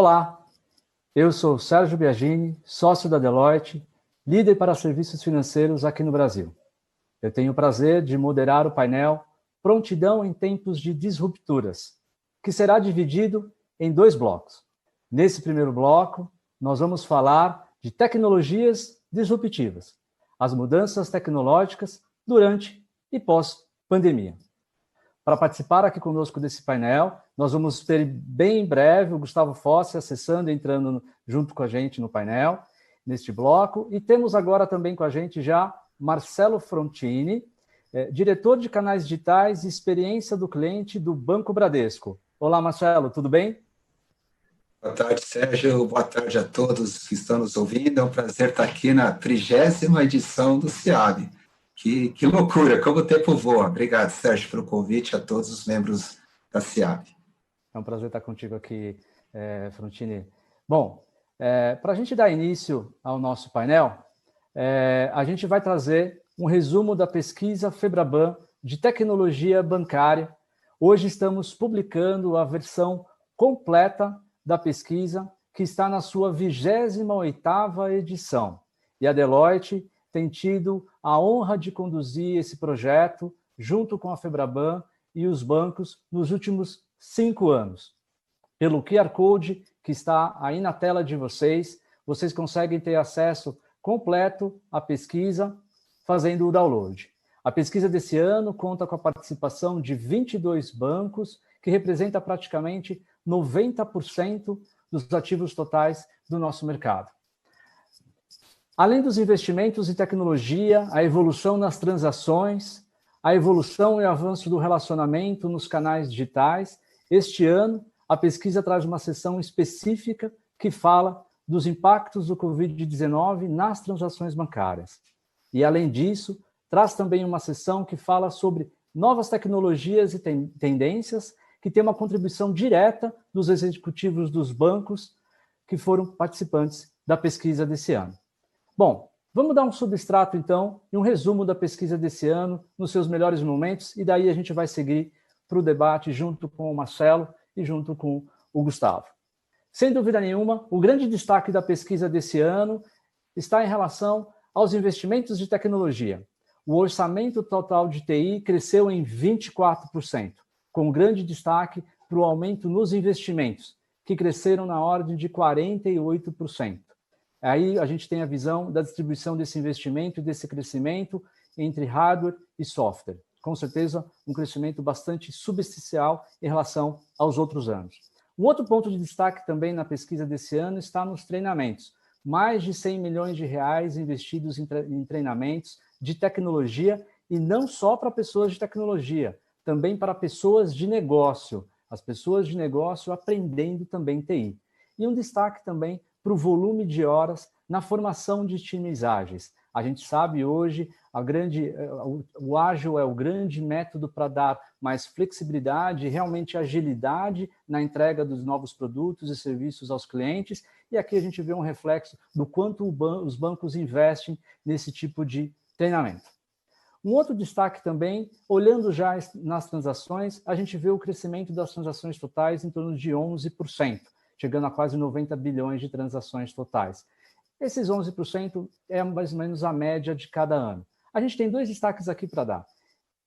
Olá, eu sou Sérgio Biagini, sócio da Deloitte, líder para serviços financeiros aqui no Brasil. Eu tenho o prazer de moderar o painel Prontidão em Tempos de Disrupturas, que será dividido em 2 blocos. Nesse primeiro bloco, nós vamos falar de tecnologias disruptivas, as mudanças tecnológicas durante e pós-pandemia. Para participar aqui conosco desse painel, nós vamos ter bem em breve o Gustavo Fossi acessando e entrando junto com a gente no painel, neste bloco. E temos agora também com a gente já Marcelo Frontini, diretor de canais digitais e experiência do cliente do Banco Bradesco. Olá, Marcelo, tudo bem? Boa tarde, Sérgio. Boa tarde a todos que estão nos ouvindo. É um prazer estar aqui na 30ª edição do CIAB. Que loucura, como o tempo voa. Obrigado, Sérgio, pelo convite a todos os membros da CIAB. É um prazer estar contigo aqui, Frontini. Bom, para a gente dar início ao nosso painel, a gente vai trazer um resumo da pesquisa Febraban de tecnologia bancária. Hoje estamos publicando a versão completa da pesquisa, que está na sua 28ª edição. E a Deloitte tem tido a honra de conduzir esse projeto junto com a Febraban e os bancos nos últimos 5 anos. Pelo QR Code que está aí na tela de vocês, vocês conseguem ter acesso completo à pesquisa fazendo o download. A pesquisa desse ano conta com a participação de 22 bancos, que representa praticamente 90% dos ativos totais do nosso mercado. Além dos investimentos em tecnologia, a evolução nas transações, a evolução e avanço do relacionamento nos canais digitais, este ano a pesquisa traz uma seção específica que fala dos impactos do Covid-19 nas transações bancárias. E, além disso, traz também uma seção que fala sobre novas tecnologias e tendências que tem uma contribuição direta dos executivos dos bancos que foram participantes da pesquisa desse ano. Bom, vamos dar um substrato, então, e um resumo da pesquisa desse ano, nos seus melhores momentos, e daí a gente vai seguir para o debate junto com o Marcelo e junto com o Gustavo. Sem dúvida nenhuma, o grande destaque da pesquisa desse ano está em relação aos investimentos de tecnologia. O orçamento total de TI cresceu em 24%, com grande destaque para o aumento nos investimentos, que cresceram na ordem de 48%. Aí a gente tem a visão da distribuição desse investimento e desse crescimento entre hardware e software. Com certeza, um crescimento bastante substancial em relação aos outros anos. Um outro ponto de destaque também na pesquisa desse ano está nos treinamentos. Mais de 100 milhões de reais investidos em treinamentos de tecnologia, e não só para pessoas de tecnologia, também para pessoas de negócio. As pessoas de negócio aprendendo também TI. E um destaque também para o volume de horas na formação de times ágeis. A gente sabe hoje, o ágil é o grande método para dar mais flexibilidade e realmente agilidade na entrega dos novos produtos e serviços aos clientes, e aqui a gente vê um reflexo do quanto os bancos investem nesse tipo de treinamento. Um outro destaque também, olhando já nas transações, a gente vê o crescimento das transações totais em torno de 11%. Chegando a quase 90 bilhões de transações totais. Esses 11% é mais ou menos a média de cada ano. A gente tem 2 destaques aqui para dar.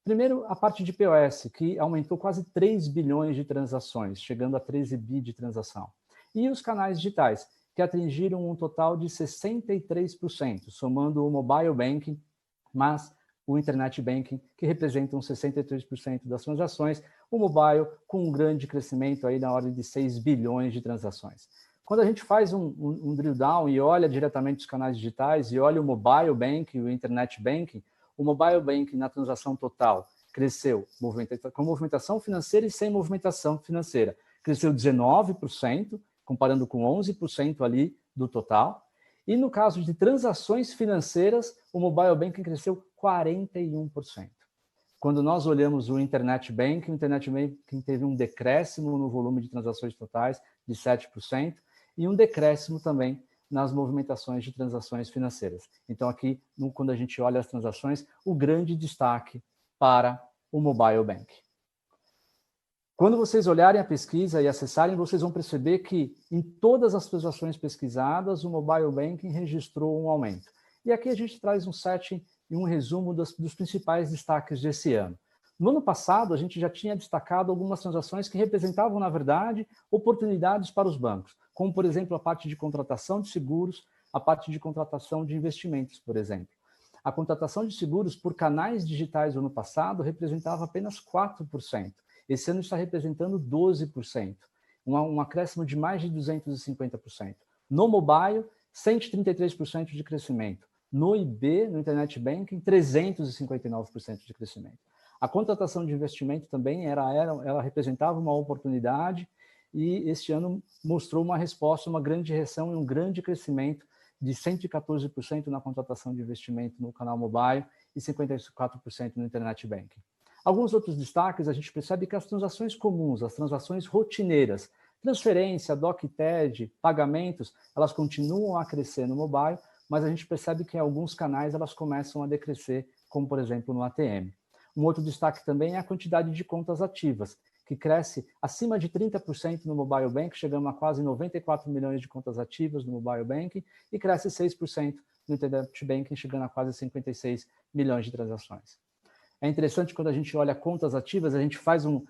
Primeiro, a parte de POS, que aumentou quase 3 bilhões de transações, chegando a 13 bi de transação. E os canais digitais, que atingiram um total de 63%, somando o mobile banking, mas o internet banking, que representam 63% das transações, o mobile com um grande crescimento aí na ordem de 6 bilhões de transações. Quando a gente faz um drill down e olha diretamente os canais digitais e olha o mobile banking, o internet banking, o mobile banking na transação total cresceu com movimentação financeira e sem movimentação financeira. Cresceu 19%, comparando com 11% ali do total. E no caso de transações financeiras, o mobile banking cresceu 41%. Quando nós olhamos o internet banking teve um decréscimo no volume de transações totais de 7% e um decréscimo também nas movimentações de transações financeiras. Então aqui, quando a gente olha as transações, o grande destaque para o mobile banking. Quando vocês olharem a pesquisa e acessarem, vocês vão perceber que em todas as transações pesquisadas, o mobile banking registrou um aumento. E aqui a gente traz um set e um resumo dos principais destaques desse ano. No ano passado, a gente já tinha destacado algumas transações que representavam, na verdade, oportunidades para os bancos, como, por exemplo, a parte de contratação de seguros, a parte de contratação de investimentos, por exemplo. A contratação de seguros por canais digitais no ano passado representava apenas 4%. Esse ano está representando 12%, um acréscimo de mais de 250%. No mobile, 133% de crescimento. No IB, no Internet Banking, 359% de crescimento. A contratação de investimento também ela representava uma oportunidade e este ano mostrou uma resposta, uma grande reação e um grande crescimento de 114% na contratação de investimento no canal mobile e 54% no Internet Banking. Alguns outros destaques, a gente percebe que as transações comuns, as transações rotineiras, transferência, DOC/TED, pagamentos, elas continuam a crescer no mobile, mas a gente percebe que em alguns canais elas começam a decrescer, como por exemplo no ATM. Um outro destaque também é a quantidade de contas ativas, que cresce acima de 30% no mobile bank, chegamos a quase 94 milhões de contas ativas no mobile banking, e cresce 6% no Internet Banking, chegando a quase 56 milhões de transações. É interessante quando a gente olha contas ativas, a gente faz um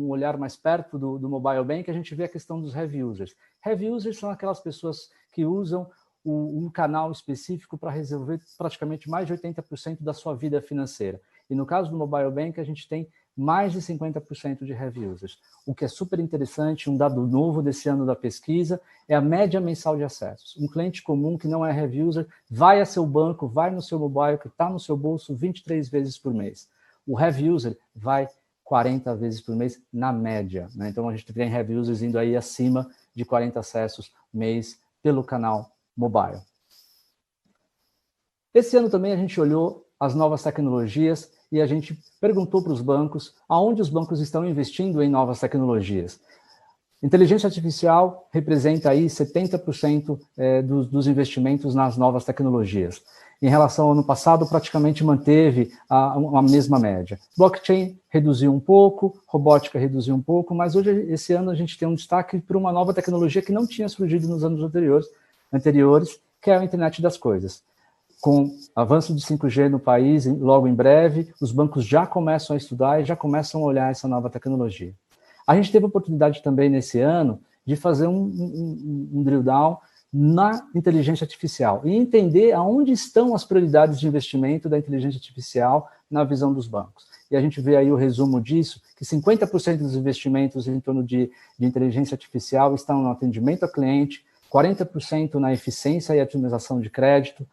olhar mais perto do mobile bank, a gente vê a questão dos heavy users. Heavy users são aquelas pessoas que usam um canal específico para resolver praticamente mais de 80% da sua vida financeira. E no caso do mobile bank, a gente tem mais de 50% de heavy users. O que é super interessante, um dado novo desse ano da pesquisa, é a média mensal de acessos. Um cliente comum que não é heavy user vai a seu banco, vai no seu mobile, que está no seu bolso 23 vezes por mês. O heavy user vai 40 vezes por mês na média, né? Então, a gente tem heavy users indo aí acima de 40 acessos mês pelo canal mobile. Esse ano também a gente olhou as novas tecnologias e a gente perguntou para os bancos aonde os bancos estão investindo em novas tecnologias. Inteligência artificial representa aí 70% dos investimentos nas novas tecnologias. Em relação ao ano passado, praticamente manteve a mesma média. Blockchain reduziu um pouco, robótica reduziu um pouco, mas hoje, esse ano, a gente tem um destaque para uma nova tecnologia que não tinha surgido nos anos anteriores, que é a internet das coisas. Com avanço de 5G no país, logo em breve, os bancos já começam a estudar e já começam a olhar essa nova tecnologia. A gente teve a oportunidade também, nesse ano, de fazer um drill down na inteligência artificial e entender aonde estão as prioridades de investimento da inteligência artificial na visão dos bancos. E a gente vê aí o resumo disso, que 50% dos investimentos em torno de inteligência artificial estão no atendimento ao cliente, 40% na eficiência e otimização de crédito,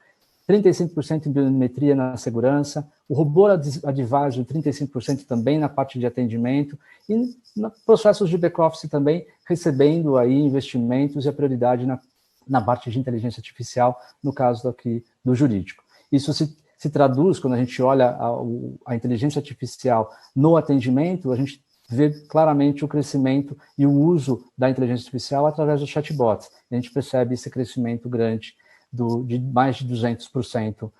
35% em biometria na segurança, o robô advisor 35% também na parte de atendimento e processos de back-office também recebendo aí investimentos e a prioridade na parte de inteligência artificial, no caso aqui do jurídico. Isso se traduz, quando a gente olha a inteligência artificial no atendimento, a gente vê claramente o crescimento e o uso da inteligência artificial através dos chatbots. A gente percebe esse crescimento grande de mais de 200%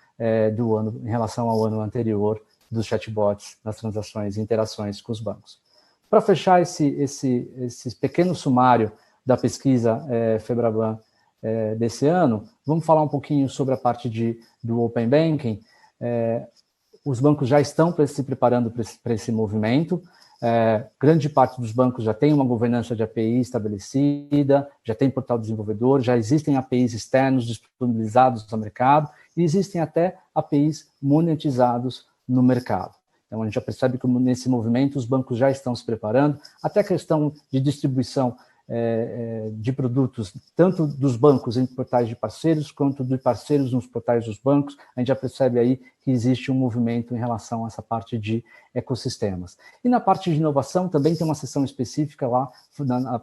do ano, em relação ao ano anterior, dos chatbots nas transações e interações com os bancos. Para fechar esse pequeno sumário da pesquisa Febraban desse ano, vamos falar um pouquinho sobre a parte do Open Banking. Os bancos já estão se preparando para esse movimento. Grande parte dos bancos já tem uma governança de API estabelecida, já tem portal desenvolvedor, já existem APIs externos disponibilizados no mercado e existem até APIs monetizados no mercado. Então, a gente já percebe que nesse movimento os bancos já estão se preparando, até a questão de distribuição de produtos, tanto dos bancos em portais de parceiros, quanto de parceiros nos portais dos bancos, a gente já percebe aí que existe um movimento em relação a essa parte de ecossistemas. E na parte de inovação, também tem uma seção específica lá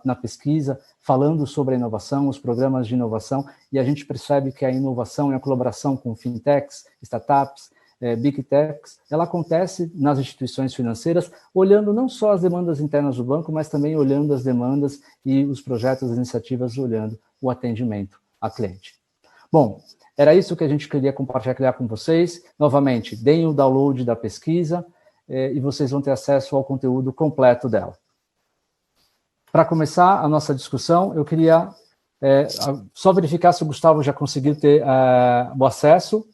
na pesquisa, falando sobre a inovação, os programas de inovação, e a gente percebe que a inovação e a colaboração com fintechs, startups, Big Techs, ela acontece nas instituições financeiras, olhando não só as demandas internas do banco, mas também olhando as demandas e os projetos, as iniciativas, olhando o atendimento a cliente. Bom, era isso que a gente queria compartilhar com vocês. Novamente, deem o download da pesquisa e vocês vão ter acesso ao conteúdo completo dela. para começar a nossa discussão, eu queria só verificar se o Gustavo já conseguiu ter o acesso.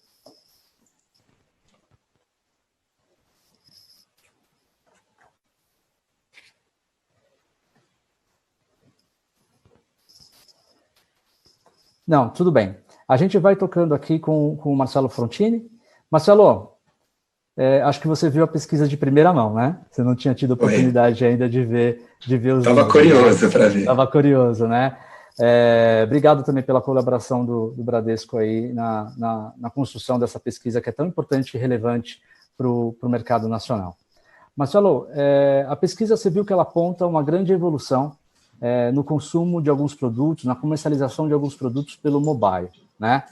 Não, tudo bem. A gente vai tocando aqui com o Marcelo Frontini. Marcelo, acho que você viu a pesquisa de primeira mão, né? Você não tinha tido oportunidade ainda de ver os Estava curioso para ver. Estava curioso, né? Obrigado também pela colaboração do Bradesco aí na construção dessa pesquisa que é tão importante e relevante para o mercado nacional. Marcelo, a pesquisa, você viu que ela aponta uma grande evolução no consumo de alguns produtos, na comercialização de alguns produtos pelo mobile, né?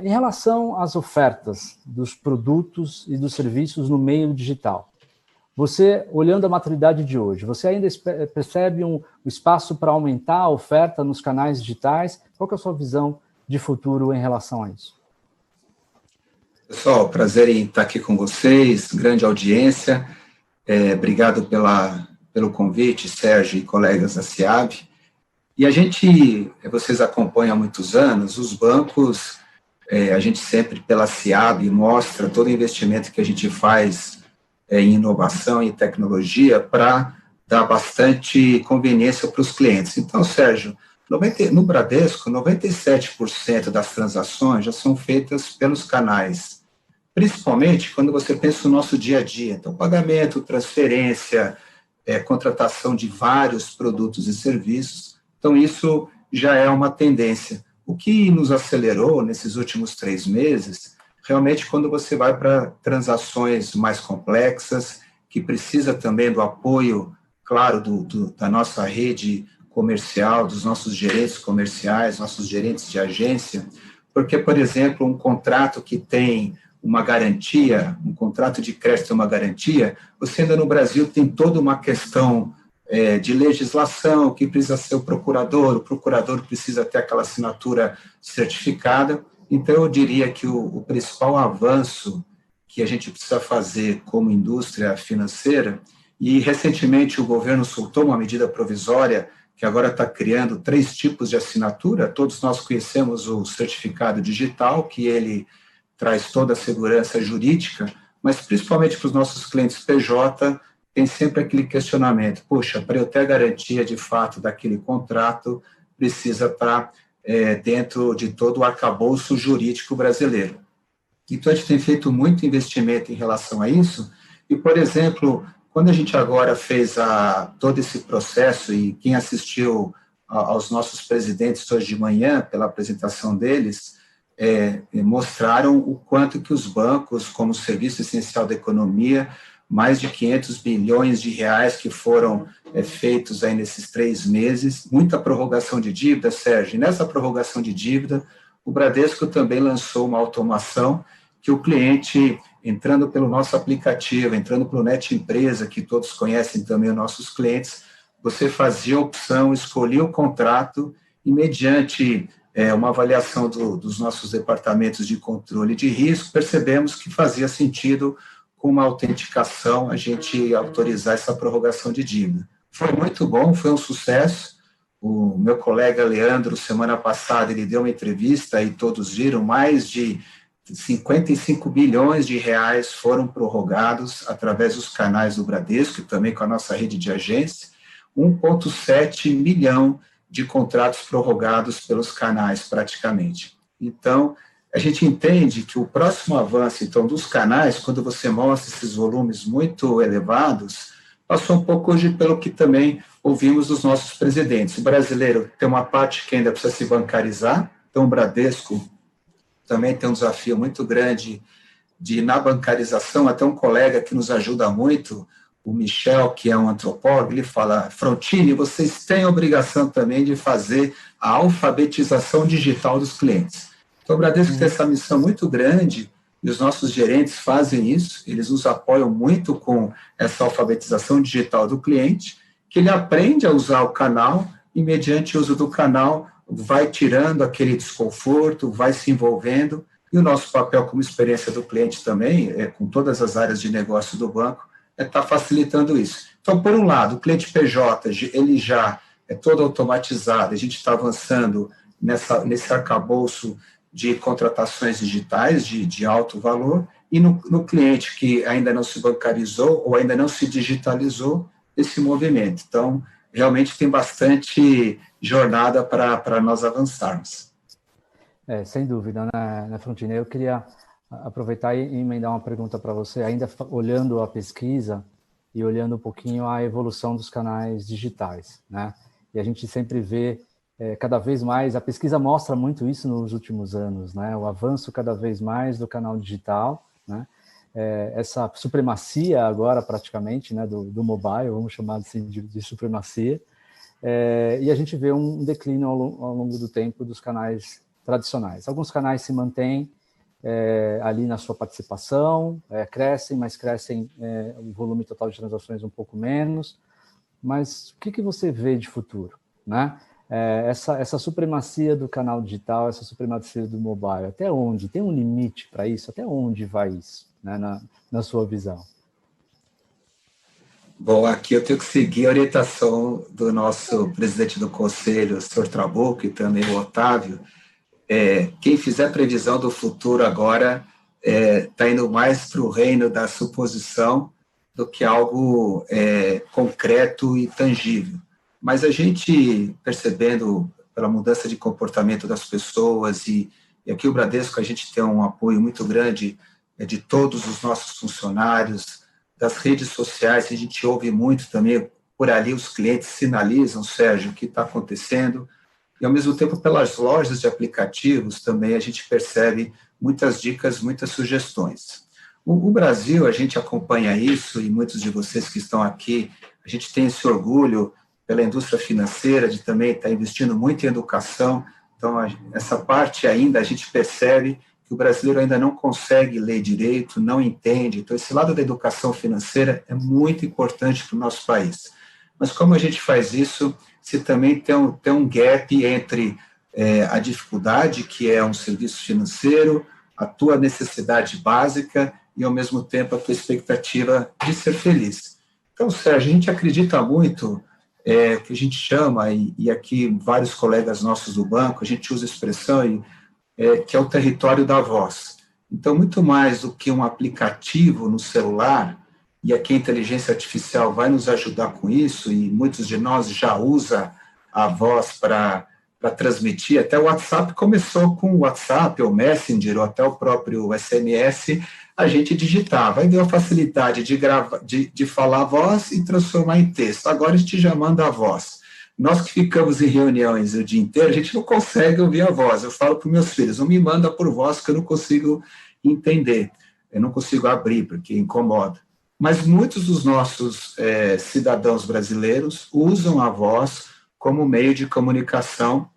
Em relação às ofertas dos produtos e dos serviços no meio digital, você, olhando a maturidade de hoje, você ainda percebe um espaço para aumentar a oferta nos canais digitais? Qual que é a sua visão de futuro em relação a isso? Pessoal, prazer em estar aqui com vocês, grande audiência. Obrigado pelo convite, Sérgio e colegas da SIAB. E vocês acompanham há muitos anos, os bancos, a gente sempre, pela SIAB, mostra todo o investimento que a gente faz em inovação e tecnologia para dar bastante conveniência para os clientes. Então, Sérgio, no Bradesco, 97% das transações já são feitas pelos canais, principalmente quando você pensa no nosso dia a dia. Então, pagamento, transferência, contratação de vários produtos e serviços. Então, isso já é uma tendência. O que nos acelerou nesses últimos 3 meses, realmente, quando você vai para transações mais complexas, que precisa também do apoio, claro, da nossa rede comercial, dos nossos gerentes comerciais, nossos gerentes de agência, porque, por exemplo, um contrato que tem uma garantia, um contrato de crédito é uma garantia, você ainda no Brasil tem toda uma questão de legislação, que precisa ser o procurador precisa ter aquela assinatura certificada. Então, eu diria que o principal avanço que a gente precisa fazer como indústria financeira, e recentemente o governo soltou uma medida provisória que agora está criando 3 tipos de assinatura. Todos nós conhecemos o certificado digital, que ele traz toda a segurança jurídica, mas principalmente para os nossos clientes PJ, tem sempre aquele questionamento: poxa, para eu ter a garantia de fato daquele contrato, precisa estar dentro de todo o arcabouço jurídico brasileiro. Então, a gente tem feito muito investimento em relação a isso, e, por exemplo, quando a gente agora fez todo esse processo, e quem assistiu aos nossos presidentes hoje de manhã, pela apresentação deles, mostraram o quanto que os bancos, como serviço essencial da economia, mais de 500 bilhões de reais que foram feitos aí nesses 3 meses, muita prorrogação de dívida, Sérgio. E nessa prorrogação de dívida, o Bradesco também lançou uma automação que o cliente, entrando pelo nosso aplicativo, entrando pelo Net Empresa, que todos conhecem também os nossos clientes, você fazia a opção, escolhia o contrato e, mediante uma avaliação dos nossos departamentos de controle de risco, percebemos que fazia sentido, com uma autenticação, a gente autorizar essa prorrogação de dívida. Foi muito bom, foi um sucesso. O meu colega Leandro, semana passada, ele deu uma entrevista e todos viram, mais de 55 bilhões de reais foram prorrogados através dos canais do Bradesco e também com a nossa rede de agência, 1,7 milhão de contratos prorrogados pelos canais, praticamente. Então, a gente entende que o próximo avanço, então, dos canais, quando você mostra esses volumes muito elevados, passou um pouco hoje pelo que também ouvimos dos nossos presidentes. O brasileiro tem uma parte que ainda precisa se bancarizar, então o Bradesco também tem um desafio muito grande na bancarização. Até um colega que nos ajuda muito, o Michel, que é um antropólogo, ele fala: Frontini, vocês têm a obrigação também de fazer a alfabetização digital dos clientes. Então, o Bradesco tem essa missão muito grande, e os nossos gerentes fazem isso, eles nos apoiam muito com essa alfabetização digital do cliente, que ele aprende a usar o canal, e, mediante o uso do canal, vai tirando aquele desconforto, vai se envolvendo, e o nosso papel como experiência do cliente também, com todas as áreas de negócio do banco, está facilitando isso. Então, por um lado, o cliente PJ, ele já é todo automatizado, a gente está avançando nesse arcabouço de contratações digitais de alto valor, e no cliente que ainda não se bancarizou ou ainda não se digitalizou, esse movimento. Então, realmente tem bastante jornada para nós avançarmos. Sem dúvida, né, Frontini? Eu queria aproveitar e emendar uma pergunta para você, ainda olhando a pesquisa e olhando um pouquinho a evolução dos canais digitais, né? E a gente sempre vê cada vez mais, a pesquisa mostra muito isso nos últimos anos, né? O avanço cada vez mais do canal digital, né? Essa supremacia agora praticamente, né, do mobile, vamos chamar assim de supremacia, e a gente vê um declínio ao longo do tempo dos canais tradicionais. Alguns canais se mantêm ali na sua participação, crescem, mas crescem o volume total de transações um pouco menos. Mas o que você vê de futuro, né? Essa supremacia do canal digital, essa supremacia do mobile, até onde? Tem um limite para isso? Até onde vai isso, né, na sua visão? Bom, aqui eu tenho que seguir a orientação do nosso presidente do conselho, o senhor Trabuco, e também o Otávio. Quem fizer previsão do futuro agora está indo mais para o reino da suposição do que algo concreto e tangível. Mas a gente, percebendo pela mudança de comportamento das pessoas, e aqui o Bradesco, a gente tem um apoio muito grande de todos os nossos funcionários, das redes sociais, a gente ouve muito também, por ali os clientes sinalizam, Sérgio, o que está acontecendo, e, ao mesmo tempo, pelas lojas de aplicativos, também a gente percebe muitas dicas, muitas sugestões. O Brasil, a gente acompanha isso, e muitos de vocês que estão aqui, a gente tem esse orgulho pela indústria financeira de também estar investindo muito em educação. Então, essa parte ainda, a gente percebe que o brasileiro ainda não consegue ler direito, não entende. Então, esse lado da educação financeira é muito importante para o nosso país. Mas como a gente faz isso, se também tem um gap entre a dificuldade, que é um serviço financeiro, a tua necessidade básica e, ao mesmo tempo, a tua expectativa de ser feliz. Então, Sérgio, a gente acredita muito que a gente chama, e aqui vários colegas nossos do banco, a gente usa a expressão que é o território da voz. Então, muito mais do que um aplicativo no celular, e aqui a inteligência artificial vai nos ajudar com isso, e muitos de nós já usam a voz para transmitir. Até o WhatsApp começou com o WhatsApp, ou Messenger, ou até o próprio SMS, a gente digitava. Aí deu a facilidade de falar a voz e transformar em texto. Agora a gente já manda a voz. Nós que ficamos em reuniões o dia inteiro, a gente não consegue ouvir a voz. Eu falo para os meus filhos, não me manda por voz que eu não consigo entender, eu não consigo abrir, porque incomoda. Mas muitos dos nossos cidadãos brasileiros usam a voz como meio de comunicação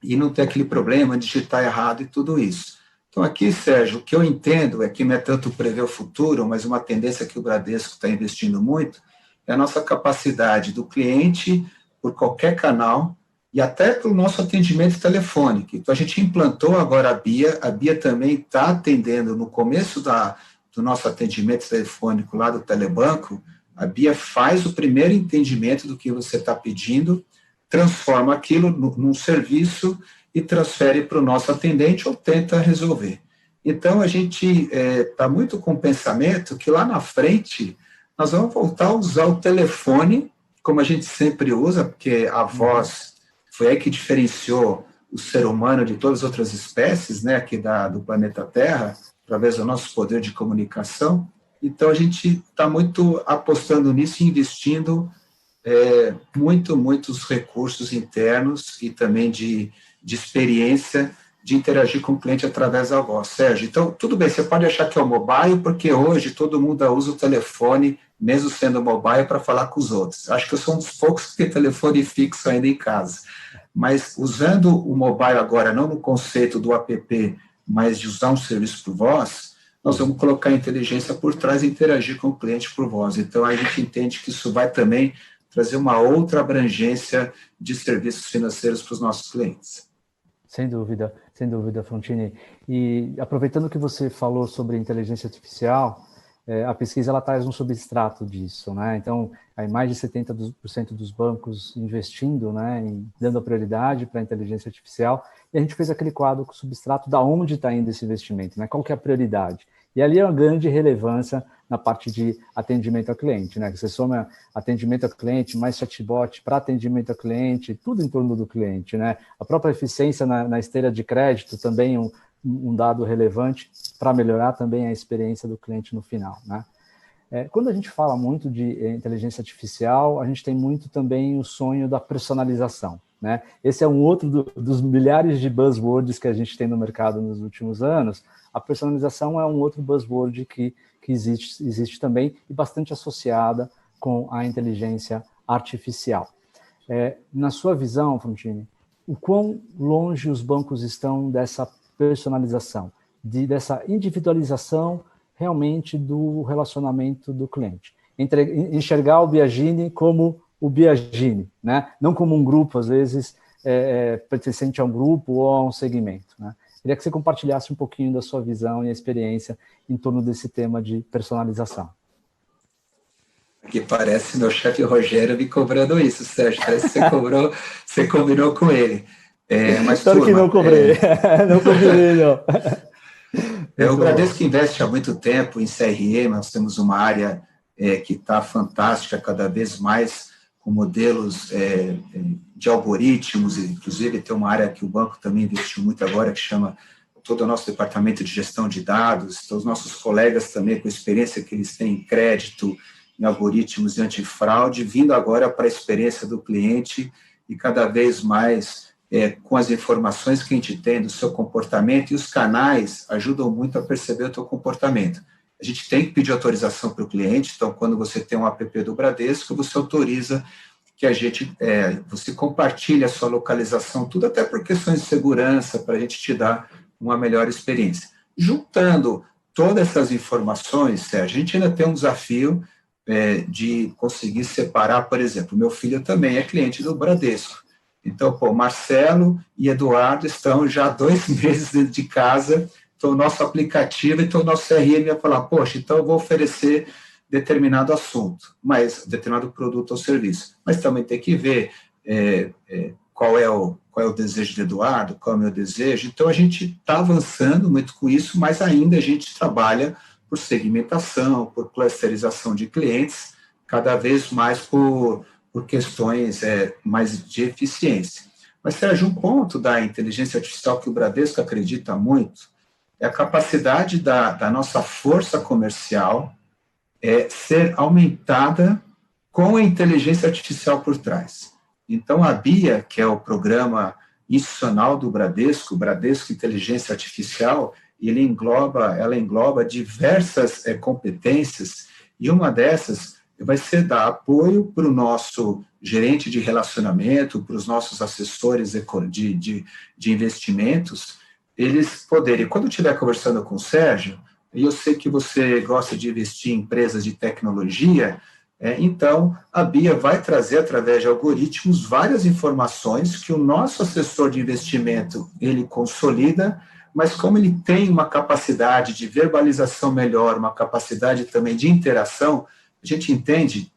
e não tem aquele problema de digitar errado e tudo isso. Então, aqui, Sérgio, o que eu entendo é que não é tanto prever o futuro, mas uma tendência que o Bradesco está investindo muito, é a nossa capacidade do cliente, por qualquer canal, e até para o nosso atendimento telefônico. Então, a gente implantou agora a Bia também está atendendo no começo do nosso atendimento telefônico lá do Telebanco, a Bia faz o primeiro entendimento do que você está pedindo, transforma aquilo num serviço e transfere para o nosso atendente ou tenta resolver. Então, a gente está muito com o pensamento que lá na frente nós vamos voltar a usar o telefone, como a gente sempre usa, porque a voz foi aí que diferenciou o ser humano de todas as outras espécies, né, aqui do planeta Terra, através do nosso poder de comunicação. Então, a gente está muito apostando nisso e investindo muitos recursos internos e também de experiência de interagir com o cliente através da voz. Sérgio, então, tudo bem, você pode achar que é o mobile, porque hoje todo mundo usa o telefone, mesmo sendo mobile, para falar com os outros. Acho que eu sou um dos poucos que tem telefone fixo ainda em casa. Mas usando o mobile agora, não no conceito do app, mas de usar um serviço por voz, nós vamos colocar a inteligência por trás e interagir com o cliente por voz. Então, a gente entende que isso vai também trazer uma outra abrangência de serviços financeiros para os nossos clientes. Sem dúvida, Frontini. E aproveitando que você falou sobre inteligência artificial, a pesquisa ela traz um substrato disso, né? Então, aí mais de 70% dos bancos investindo, né, dando a prioridade para a inteligência artificial, e a gente fez aquele quadro com o substrato da onde está indo esse investimento, né? Qual que é a prioridade? E ali é uma grande relevância na parte de atendimento ao cliente, né? Você soma atendimento ao cliente, mais chatbot para atendimento ao cliente, tudo em torno do cliente, né? A própria eficiência na esteira de crédito também um dado relevante para melhorar também a experiência do cliente no final, né? Quando a gente fala muito de inteligência artificial, a gente tem muito também o sonho da personalização, né? Esse é um outro dos milhares de buzzwords que a gente tem no mercado nos últimos anos. A personalização é um outro buzzword que existe também e bastante associada com a inteligência artificial. Na sua visão, Frontini, o quão longe os bancos estão dessa personalização, dessa individualização realmente do relacionamento do cliente? Enxergar o Biagini como o Biagini, né? Não como um grupo, às vezes, pertencente a um grupo ou a um segmento, né? Queria que você compartilhasse um pouquinho da sua visão e a experiência em torno desse tema de personalização. Aqui parece meu chefe Rogério me cobrando isso, Sérgio. Parece que você combinou com ele. Mas, espero que não cobrei. Não combinei, não. O Bradesco investe há muito tempo em CRM, nós temos uma área que está fantástica, cada vez mais com modelos de algoritmos, inclusive tem uma área que o banco também investiu muito agora, que chama todo o nosso departamento de gestão de dados, então os nossos colegas também, com a experiência que eles têm em crédito, em algoritmos de antifraude, vindo agora para a experiência do cliente e cada vez mais com as informações que a gente tem do seu comportamento, e os canais ajudam muito a perceber o teu comportamento. A gente tem que pedir autorização para o cliente, então quando você tem um app do Bradesco, você autoriza que você compartilhe a sua localização, tudo até por questões de segurança, para a gente te dar uma melhor experiência. Juntando todas essas informações, Sérgio, a gente ainda tem um desafio de conseguir separar, por exemplo, meu filho também é cliente do Bradesco. Então, Marcelo e Eduardo estão já 2 meses dentro de casa, então o nosso aplicativo, então o nosso CRM vai falar, poxa, então eu vou oferecer determinado assunto, determinado produto ou serviço. Mas também tem que ver qual é o desejo de Eduardo, qual é o meu desejo. Então, a gente está avançando muito com isso, mas ainda a gente trabalha por segmentação, por clusterização de clientes, cada vez mais por questões mais de eficiência. Mas, Sérgio, um ponto da inteligência artificial que o Bradesco acredita muito é a capacidade da nossa força comercial ser aumentada com a inteligência artificial por trás. Então, a BIA, que é o programa institucional do Bradesco, Bradesco Inteligência Artificial, ela engloba diversas competências, e uma dessas vai ser dar apoio para o nosso gerente de relacionamento, para os nossos assessores de investimentos, eles poderem, quando eu estiver conversando com o Sérgio, e eu sei que você gosta de investir em empresas de tecnologia, então a BIA vai trazer, através de algoritmos, várias informações que o nosso assessor de investimento, ele consolida, mas como ele tem uma capacidade de verbalização melhor, uma capacidade também de interação, a gente entende,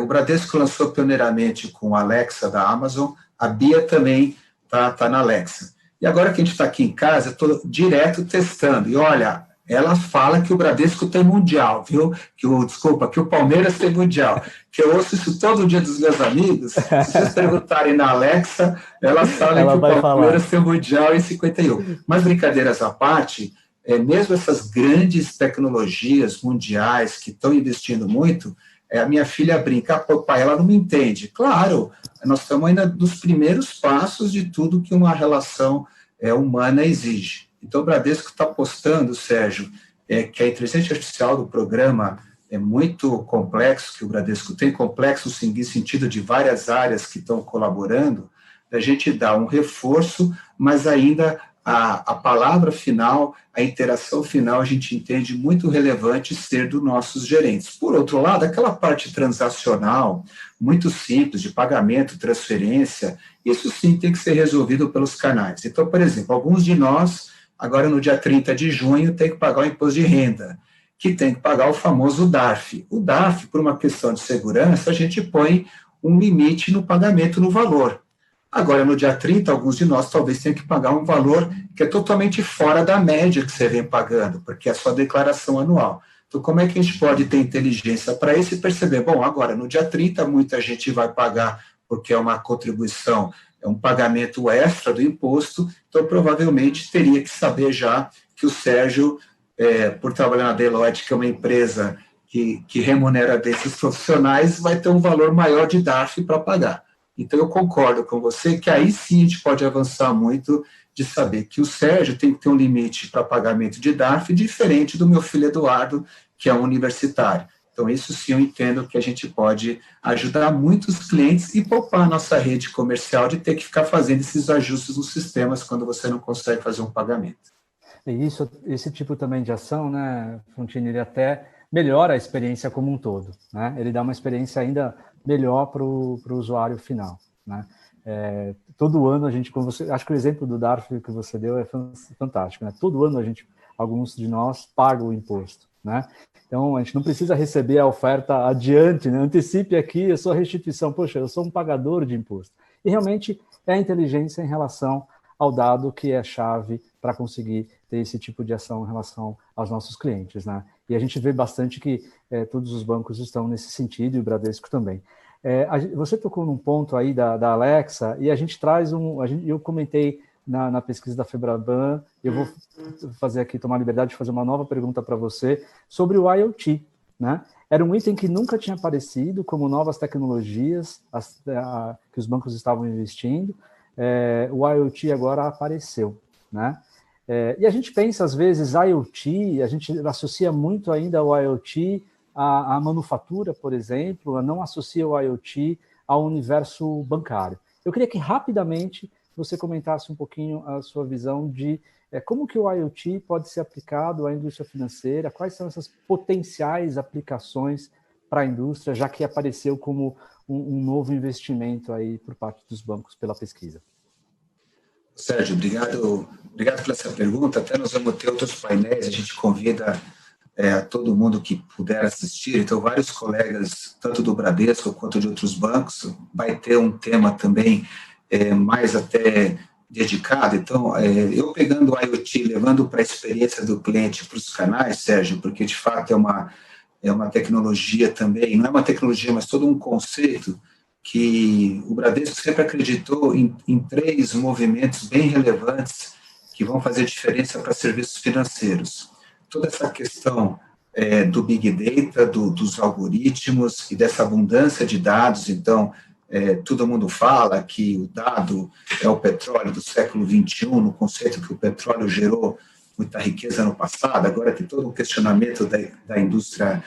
o Bradesco lançou pioneiramente com a Alexa da Amazon, a BIA também está na Alexa. E agora que a gente está aqui em casa, eu estou direto testando, e olha, ela fala que o Bradesco tem mundial, viu? Que o Palmeiras tem mundial. Que eu ouço isso todo dia dos meus amigos. Se vocês perguntarem na Alexa, ela fala que o Palmeiras tem mundial em 51. Mas, brincadeiras à parte, mesmo essas grandes tecnologias mundiais que estão investindo muito, a minha filha brinca, pai, ela não me entende. Claro, nós estamos ainda nos primeiros passos de tudo que uma relação humana exige. Então, o Bradesco está apostando, Sérgio, que a inteligência artificial do programa é muito complexo, que o Bradesco tem complexo no sentido de várias áreas que estão colaborando, a gente dá um reforço, mas ainda a palavra final, a interação final, a gente entende muito relevante ser dos nossos gerentes. Por outro lado, aquela parte transacional, muito simples, de pagamento, transferência, isso sim tem que ser resolvido pelos canais. Então, por exemplo, alguns de nós, agora no dia 30 de junho, tem que pagar o imposto de renda. que tem que pagar o famoso DARF. O DARF, por uma questão de segurança, a gente põe um limite no pagamento no valor. Agora, no dia 30, alguns de nós talvez tenham que pagar um valor que é totalmente fora da média que você vem pagando, porque é a sua declaração anual. Então, como é que a gente pode ter inteligência para isso e perceber? Bom, agora, no dia 30, muita gente vai pagar porque é uma contribuição, é um pagamento extra do imposto, então provavelmente teria que saber já que o Sérgio, por trabalhar na Deloitte, que é uma empresa que remunera desses profissionais, vai ter um valor maior de DARF para pagar. Então, eu concordo com você que aí sim a gente pode avançar muito de saber que o Sérgio tem que ter um limite para pagamento de DARF diferente do meu filho Eduardo, que é um universitário. Então, isso sim eu entendo que a gente pode ajudar muitos clientes e poupar a nossa rede comercial de ter que ficar fazendo esses ajustes nos sistemas quando você não consegue fazer um pagamento. E esse tipo também de ação, né, Frontini, ele até melhora a experiência como um todo, né? Ele dá uma experiência ainda melhor para o usuário final, né? Todo ano a gente, como você, acho que o exemplo do DARF que você deu é fantástico, né? Todo ano alguns de nós pagam o imposto, né? Então a gente não precisa receber a oferta adiante, né? Antecipe aqui a sua restituição. Poxa, eu sou um pagador de imposto. E realmente é a inteligência em relação ao dado que é chave para conseguir ter esse tipo de ação em relação aos nossos clientes, né? E a gente vê bastante que todos os bancos estão nesse sentido, e o Bradesco também. Você tocou num ponto aí da Alexa, e a gente traz eu comentei na pesquisa da Febraban, eu vou fazer aqui, tomar a liberdade de fazer uma nova pergunta para você sobre o IoT, né? Era um item que nunca tinha aparecido como novas tecnologias que os bancos estavam investindo. O IoT agora apareceu, né? E a gente pensa, às vezes, IoT, a gente associa muito ainda o IoT à manufatura, por exemplo, não associa o IoT ao universo bancário. Eu queria que, rapidamente, você comentasse um pouquinho a sua visão de como que o IoT pode ser aplicado à indústria financeira, quais são essas potenciais aplicações para a indústria, já que apareceu como um novo investimento aí por parte dos bancos pela pesquisa. Sérgio, obrigado por essa pergunta. Até nós vamos ter outros painéis, a gente convida todo mundo que puder assistir. Então, vários colegas, tanto do Bradesco quanto de outros bancos, vai ter um tema também mais até dedicado. Então, eu pegando o IoT, levando para a experiência do cliente, para os canais, Sérgio, porque de fato é uma tecnologia também, não é uma tecnologia, mas todo um conceito que o Bradesco sempre acreditou em 3 movimentos bem relevantes que vão fazer diferença para serviços financeiros. Toda essa questão do Big Data, dos algoritmos e dessa abundância de dados. Então, todo mundo fala que o dado é o petróleo do século XXI, no conceito que o petróleo gerou muita riqueza no passado, agora tem todo um questionamento da indústria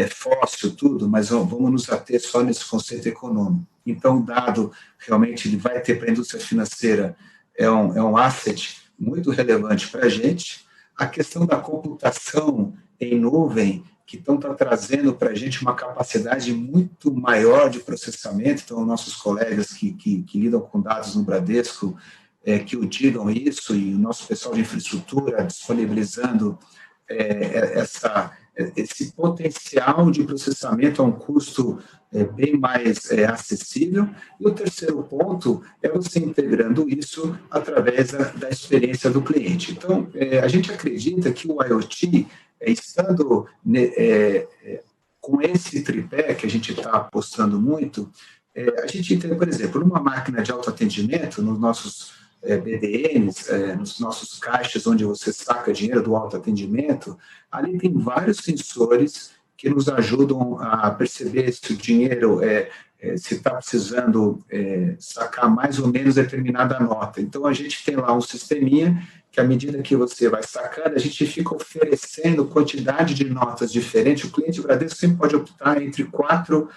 fóssil, tudo, mas vamos nos ater só nesse conceito econômico. Então, o dado realmente ele vai ter para a indústria financeira é um asset muito relevante para a gente. A questão da computação em nuvem, que estão trazendo para a gente uma capacidade muito maior de processamento, então, nossos colegas que lidam com dados no Bradesco, que o digam isso, e o nosso pessoal de infraestrutura disponibilizando esse potencial de processamento a um custo bem mais acessível. E o terceiro ponto é você integrando isso através da experiência do cliente. Então, a gente acredita que o IoT, estando com esse tripé que a gente está apostando muito, a gente tem, por exemplo, numa máquina de autoatendimento, nos nossos BDNs, nos nossos caixas onde você saca dinheiro do autoatendimento, ali tem vários sensores que nos ajudam a perceber se o dinheiro se está precisando sacar mais ou menos determinada nota. Então, a gente tem lá um sisteminha que, à medida que você vai sacando, a gente fica oferecendo quantidade de notas diferentes. O cliente Bradesco sempre pode optar entre 4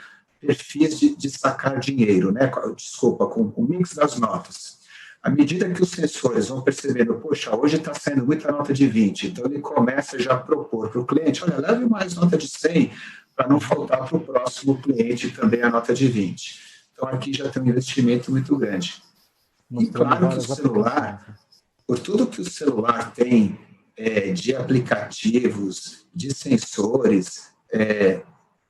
perfis de sacar dinheiro, né? Desculpa, com o mix das notas. À medida que os sensores vão percebendo, poxa, hoje está saindo muita nota de 20, então ele começa já a propor para o cliente, olha, leve mais nota de 100 para não faltar para o próximo cliente também a nota de 20. Então, aqui já tem um investimento muito grande. E claro que o celular, por tudo que o celular tem de aplicativos, de sensores,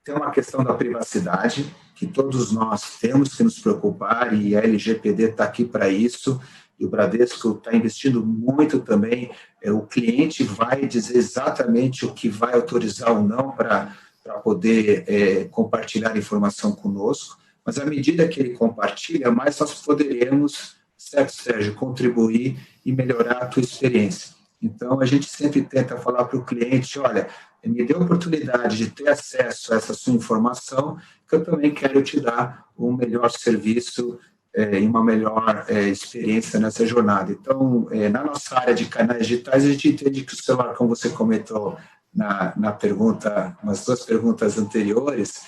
tem uma questão da privacidade, que todos nós temos que nos preocupar, e a LGPD está aqui para isso, e o Bradesco está investindo muito também. O cliente vai dizer exatamente o que vai autorizar ou não para poder compartilhar informação conosco, mas à medida que ele compartilha, mais nós poderemos, certo, Sérgio, contribuir e melhorar a tua experiência. Então, a gente sempre tenta falar para o cliente, olha, me dê a oportunidade de ter acesso a essa sua informação, que eu também quero te dar um melhor serviço e uma melhor experiência nessa jornada. Então, na nossa área de canais digitais, a gente entende que o celular, como você comentou na pergunta, nas 2 perguntas anteriores,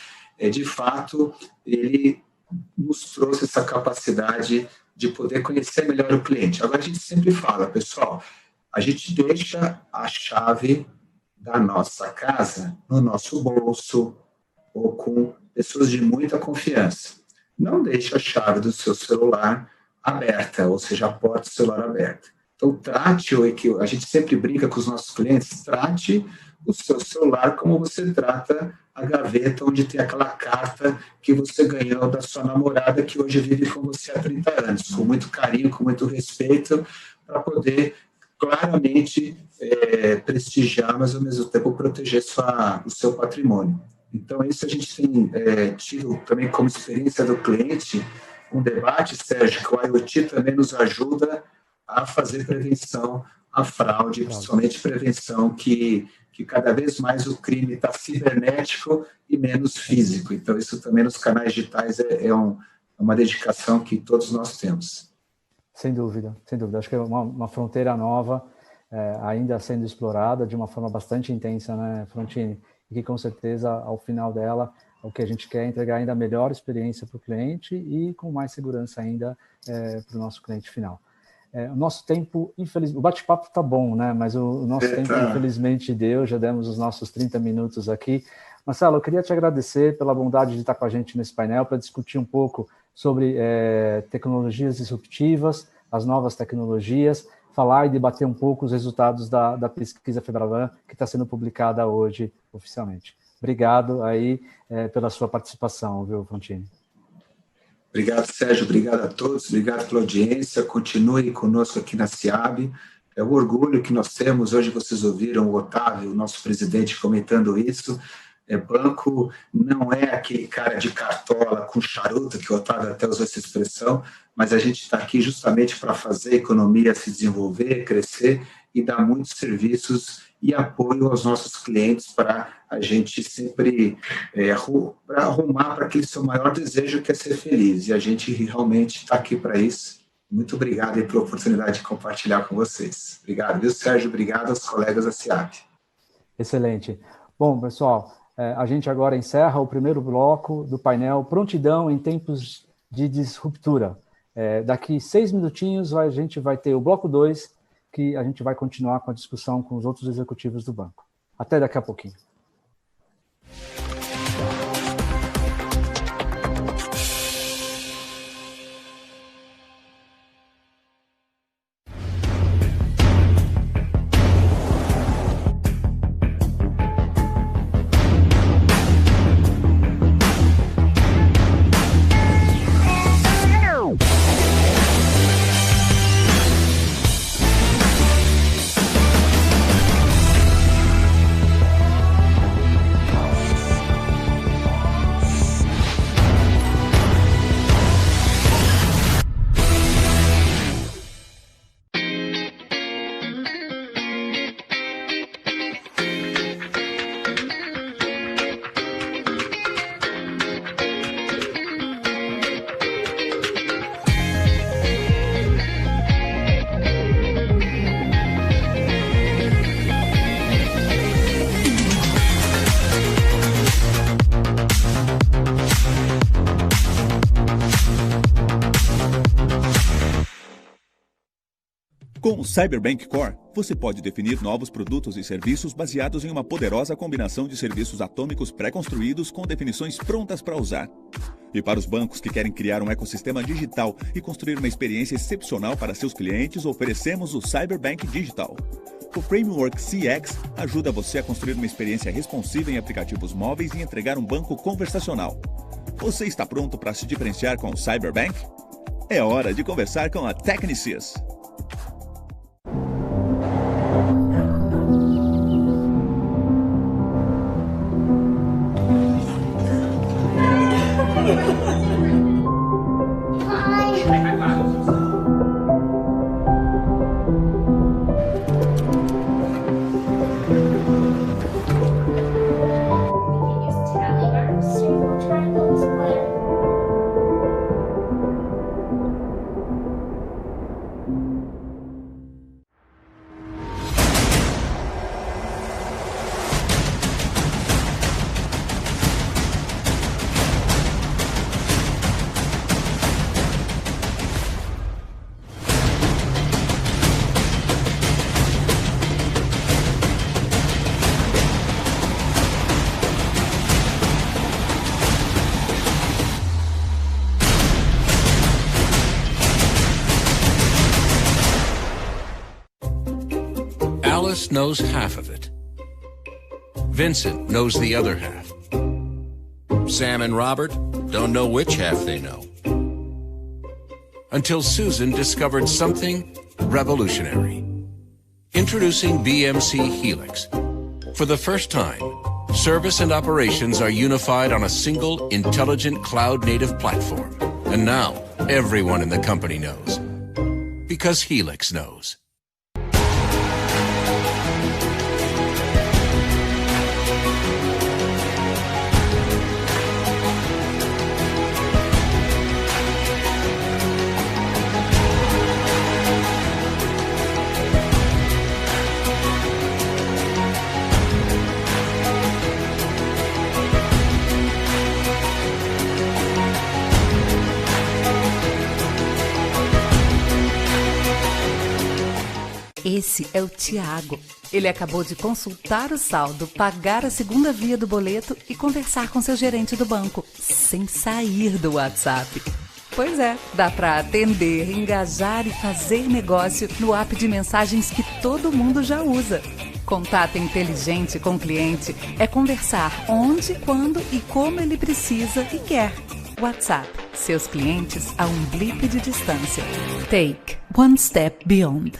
de fato, ele nos trouxe essa capacidade de poder conhecer melhor o cliente. Agora, a gente sempre fala, pessoal, a gente deixa a chave da nossa casa no nosso bolso ou com pessoas de muita confiança. Não deixe a chave do seu celular aberta, ou seja, a porta do celular aberta. Então, trate a gente sempre brinca com os nossos clientes, trate o seu celular como você trata a gaveta onde tem aquela carta que você ganhou da sua namorada que hoje vive com você há 30 anos, com muito carinho, com muito respeito, para poder claramente prestigiar, mas ao mesmo tempo proteger o seu patrimônio. Então, isso a gente tem tido também como experiência do cliente, um debate, Sérgio, que o IoT também nos ajuda a fazer prevenção à fraude, principalmente prevenção que cada vez mais o crime está cibernético e menos físico. Então, isso também nos canais digitais é uma dedicação que todos nós temos. Sem dúvida, sem dúvida. Acho que é uma fronteira nova, ainda sendo explorada de uma forma bastante intensa, né, Frontini? E que, com certeza, ao final dela, o que a gente quer é entregar ainda melhor experiência para o cliente e com mais segurança ainda para o nosso cliente final. O nosso tempo, infelizmente, o bate-papo está bom, né? Mas o nosso tempo, infelizmente, deu, já demos os nossos 30 minutos aqui. Marcelo, eu queria te agradecer pela bondade de estar com a gente nesse painel para discutir um pouco sobre tecnologias disruptivas, as novas tecnologias, falar e debater um pouco os resultados da pesquisa Febraban, que está sendo publicada hoje oficialmente. Obrigado aí pela sua participação, viu, Frontini? Obrigado, Sérgio. Obrigado a todos. Obrigado pela audiência. Continue conosco aqui na SIAB. É o orgulho que nós temos. Hoje vocês ouviram o Otávio, nosso presidente, comentando isso. Banco não é aquele cara de cartola com charuto, que o Otávio até usou essa expressão, mas a gente está aqui justamente para fazer a economia se desenvolver, crescer e dar muitos serviços e apoio aos nossos clientes para a gente sempre arrumar para aquele seu maior desejo, que é ser feliz. E a gente realmente está aqui para isso. Muito obrigado aí pela oportunidade de compartilhar com vocês. Obrigado, viu, Sérgio? Obrigado aos colegas da SIAB. Excelente. Bom, pessoal, a gente agora encerra o primeiro bloco do painel Prontidão em Tempos de Disruptura. Daqui 6 minutinhos a gente vai ter o bloco 2, que a gente vai continuar com a discussão com os outros executivos do banco. Até daqui a pouquinho. Com o Cyberbank Core, você pode definir novos produtos e serviços baseados em uma poderosa combinação de serviços atômicos pré-construídos com definições prontas para usar. E para os bancos que querem criar um ecossistema digital e construir uma experiência excepcional para seus clientes, oferecemos o Cyberbank Digital. O Framework CX ajuda você a construir uma experiência responsiva em aplicativos móveis e entregar um banco conversacional. Você está pronto para se diferenciar com o Cyberbank? É hora de conversar com a Technisys. Alice knows half of it. Vincent knows the other half. Sam and Robert don't know which half they know. Until Susan discovered something revolutionary. Introducing BMC Helix. For the first time, service and operations are unified on a single intelligent cloud-native platform. And now, everyone in the company knows. Because Helix knows. Esse é o Tiago. Ele acabou de consultar o saldo, pagar a segunda via do boleto e conversar com seu gerente do banco, sem sair do WhatsApp. Pois é, dá para atender, engajar e fazer negócio no app de mensagens que todo mundo já usa. Contato inteligente com o cliente é conversar onde, quando e como ele precisa e quer. WhatsApp, seus clientes a um blip de distância. Take one step beyond.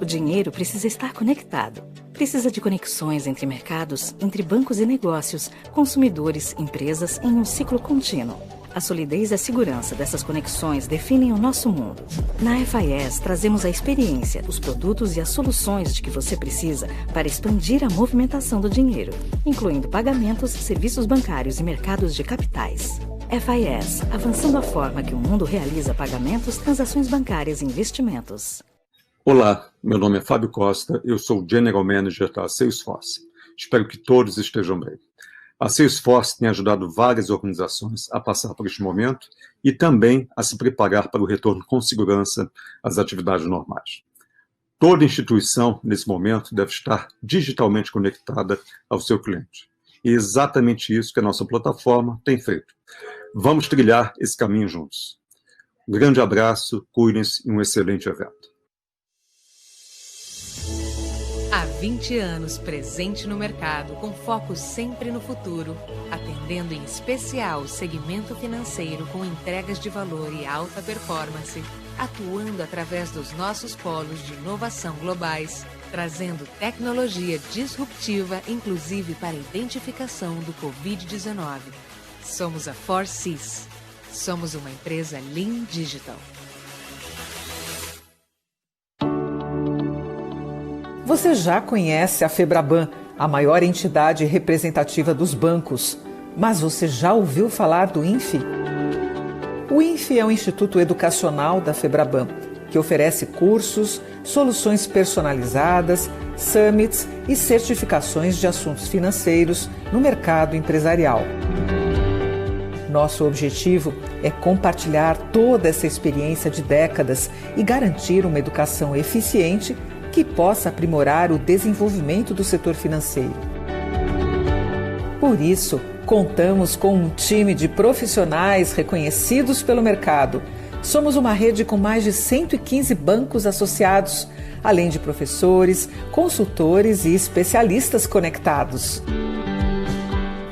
O dinheiro precisa estar conectado. Precisa de conexões entre mercados, entre bancos e negócios, consumidores, empresas, em um ciclo contínuo. A solidez e a segurança dessas conexões definem o nosso mundo. Na FIS, trazemos a experiência, os produtos e as soluções de que você precisa para expandir a movimentação do dinheiro, incluindo pagamentos, serviços bancários e mercados de capitais. FIS, avançando a forma que o mundo realiza pagamentos, transações bancárias e investimentos. Olá, meu nome é Fábio Costa, eu sou o General Manager da Salesforce. Espero que todos estejam bem. A Salesforce tem ajudado várias organizações a passar por este momento e também a se preparar para o retorno com segurança às atividades normais. Toda instituição, nesse momento, deve estar digitalmente conectada ao seu cliente. E é exatamente isso que a nossa plataforma tem feito. Vamos trilhar esse caminho juntos. Um grande abraço, cuidem-se e um excelente evento. Há 20 anos presente no mercado, com foco sempre no futuro, atendendo em especial o segmento financeiro com entregas de valor e alta performance, atuando através dos nossos polos de inovação globais, trazendo tecnologia disruptiva, inclusive para a identificação do Covid-19. Somos a 4Cs. Somos uma empresa Lean Digital. Você já conhece a Febraban, a maior entidade representativa dos bancos, mas você já ouviu falar do INFI? O INFI é o Instituto Educacional da Febraban. que oferece cursos, soluções personalizadas, summits e certificações de assuntos financeiros no mercado empresarial. Nosso objetivo é compartilhar toda essa experiência de décadas e garantir uma educação eficiente que possa aprimorar o desenvolvimento do setor financeiro. Por isso, contamos com um time de profissionais reconhecidos pelo mercado. Somos uma rede com mais de 115 bancos associados, além de professores, consultores e especialistas conectados.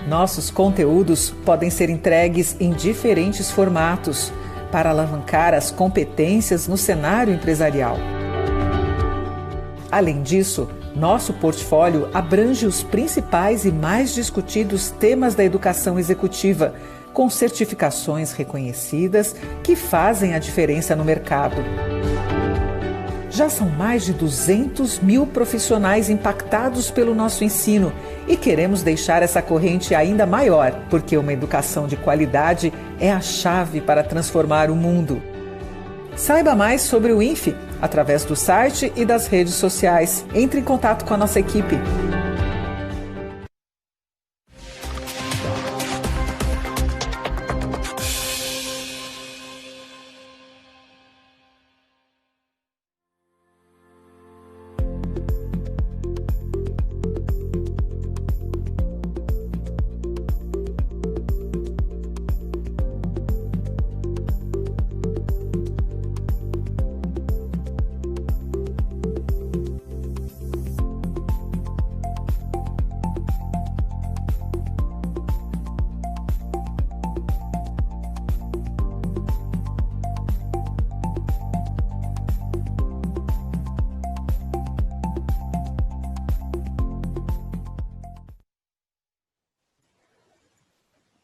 Nossos conteúdos podem ser entregues em diferentes formatos para alavancar as competências no cenário empresarial. Além disso, nosso portfólio abrange os principais e mais discutidos temas da educação executiva, com certificações reconhecidas que fazem a diferença no mercado. Já são mais de 200 mil profissionais impactados pelo nosso ensino e queremos deixar essa corrente ainda maior, porque uma educação de qualidade é a chave para transformar o mundo. Saiba mais sobre o INFE através do site e das redes sociais. Entre em contato com a nossa equipe.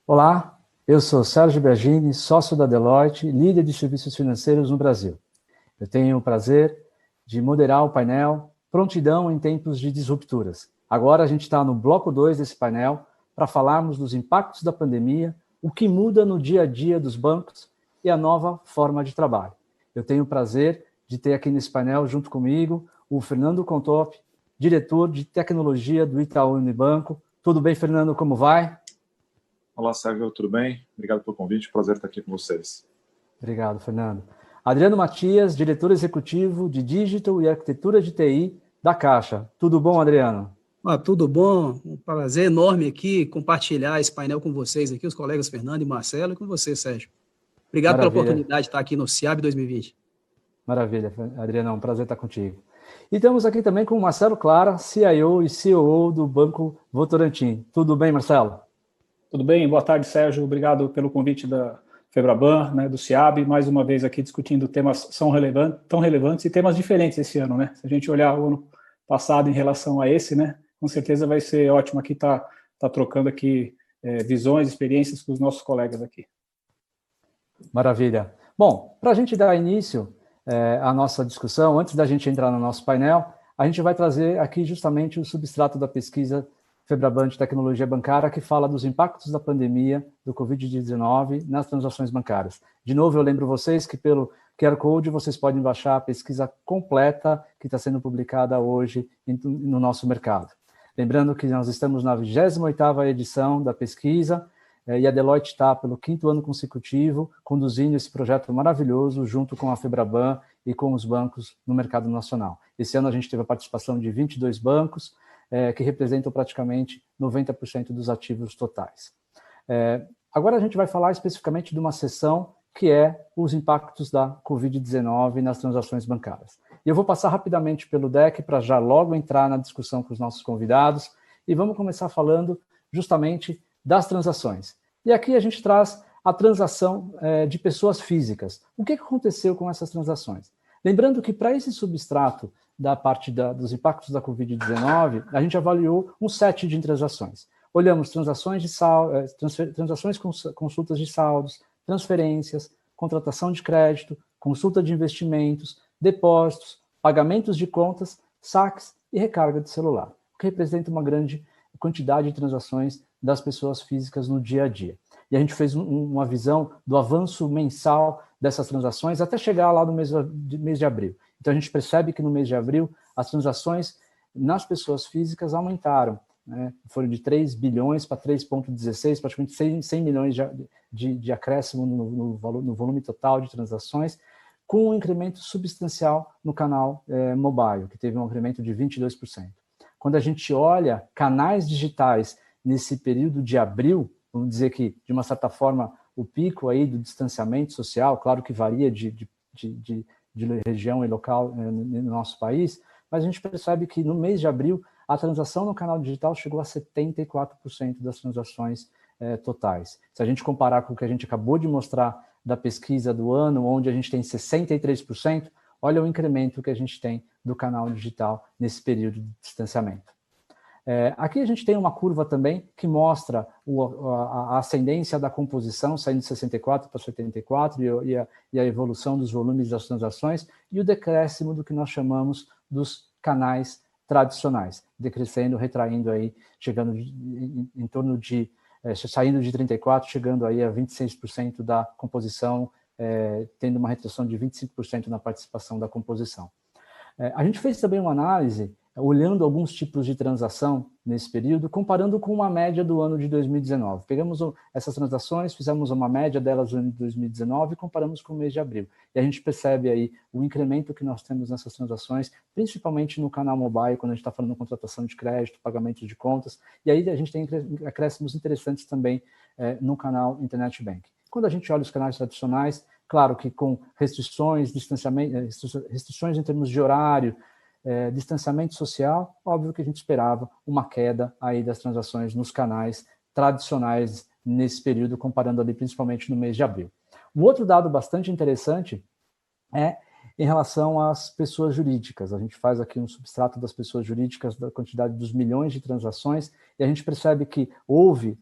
Olá, eu sou Sérgio Bergini, sócio da Deloitte, líder de serviços financeiros no Brasil. Eu tenho o prazer de moderar o painel Prontidão em Tempos de Disrupturas. Agora a gente está no bloco 2 desse painel para falarmos dos impactos da pandemia, o que muda no dia a dia dos bancos e a nova forma de trabalho. Eu tenho o prazer de ter aqui nesse painel, junto comigo, o Fernando Contop, diretor de tecnologia do Itaú Unibanco. Tudo bem, Fernando? Como vai? Olá, Sérgio, tudo bem? Obrigado pelo convite, prazer estar aqui com vocês. Obrigado, Fernando. Adriano Matias, diretor executivo de Digital e Arquitetura de TI da Caixa. Tudo bom, Adriano? Tudo bom, um prazer enorme aqui compartilhar esse painel com vocês aqui, os colegas Fernando e Marcelo, e com você, Sérgio. Obrigado pela oportunidade de estar aqui no CIAB 2020. Maravilha, Adriano, é um prazer estar contigo. E estamos aqui também com o Marcelo Clara, CIO e COO do Banco Votorantim. Tudo bem, Marcelo? Tudo bem? Boa tarde, Sérgio. Obrigado pelo convite da Febraban, do CIAB, mais uma vez aqui discutindo temas tão relevantes e temas diferentes esse ano, né? Se a gente olhar o ano passado em relação a esse, né, com certeza vai ser ótimo aqui tá trocando aqui visões, experiências com os nossos colegas aqui. Maravilha. Bom, para a gente dar início à nossa discussão, antes da gente entrar no nosso painel, a gente vai trazer aqui justamente o substrato da pesquisa Febraban de Tecnologia Bancária, que fala dos impactos da pandemia do Covid-19 nas transações bancárias. De novo, eu lembro vocês que pelo QR Code vocês podem baixar a pesquisa completa que está sendo publicada hoje no nosso mercado. Lembrando que nós estamos na 28ª edição da pesquisa e a Deloitte está, pelo 5º ano consecutivo, conduzindo esse projeto maravilhoso junto com a Febraban e com os bancos no mercado nacional. Esse ano a gente teve a participação de 22 bancos, que representam praticamente 90% dos ativos totais. Agora a gente vai falar especificamente de uma seção que é os impactos da Covid-19 nas transações bancárias. E eu vou passar rapidamente pelo deck para já logo entrar na discussão com os nossos convidados e vamos começar falando justamente das transações. E aqui a gente traz a transação de pessoas físicas. O que aconteceu com essas transações? Lembrando que para esse substrato da parte dos impactos da Covid-19, a gente avaliou um set de transações. Olhamos transações de transações com consultas de saldos, transferências, contratação de crédito, consulta de investimentos, depósitos, pagamentos de contas, saques e recarga de celular, o que representa uma grande quantidade de transações das pessoas físicas no dia a dia. e a gente fez uma visão do avanço mensal dessas transações até chegar lá no mês de abril. Então, a gente percebe que no mês de abril, as transações nas pessoas físicas aumentaram, né? Foram de 3 bilhões para 3,16, praticamente 100 milhões de acréscimo no volume total de transações, com um incremento substancial no canal mobile, que teve um incremento de 22%. Quando a gente olha canais digitais nesse período de abril, vamos dizer que, de uma certa forma, o pico aí do distanciamento social, claro que varia de região e local no nosso país, mas a gente percebe que no mês de abril, a transação no canal digital chegou a 74% das transações totais. Se a gente comparar com o que a gente acabou de mostrar da pesquisa do ano, onde a gente tem 63%, olha o incremento que a gente tem do canal digital nesse período de distanciamento. Aqui a gente tem uma curva também que mostra a ascendência da composição, saindo de 64 para 74, e a evolução dos volumes das transações, e o decréscimo do que nós chamamos dos canais tradicionais, decrescendo, retraindo aí, chegando em torno de, saindo de 34, chegando aí a 26% da composição, tendo uma retração de 25% na participação da composição. A gente fez também uma análise, olhando alguns tipos de transação nesse período, comparando com uma média do ano de 2019. Pegamos essas transações, fizemos uma média delas no ano de 2019 e comparamos com o mês de abril. E a gente percebe aí o incremento que nós temos nessas transações, principalmente no canal mobile, quando a gente está falando de contratação de crédito, pagamento de contas, e aí a gente tem acréscimos interessantes também no canal Internet Bank. Quando a gente olha os canais tradicionais, claro que com restrições, restrições em termos de horário, distanciamento social, óbvio que a gente esperava uma queda aí das transações nos canais tradicionais nesse período, comparando ali principalmente no mês de abril. O outro dado bastante interessante é em relação às pessoas jurídicas. A gente faz aqui um substrato das pessoas jurídicas, da quantidade dos milhões de transações, e a gente percebe que houve,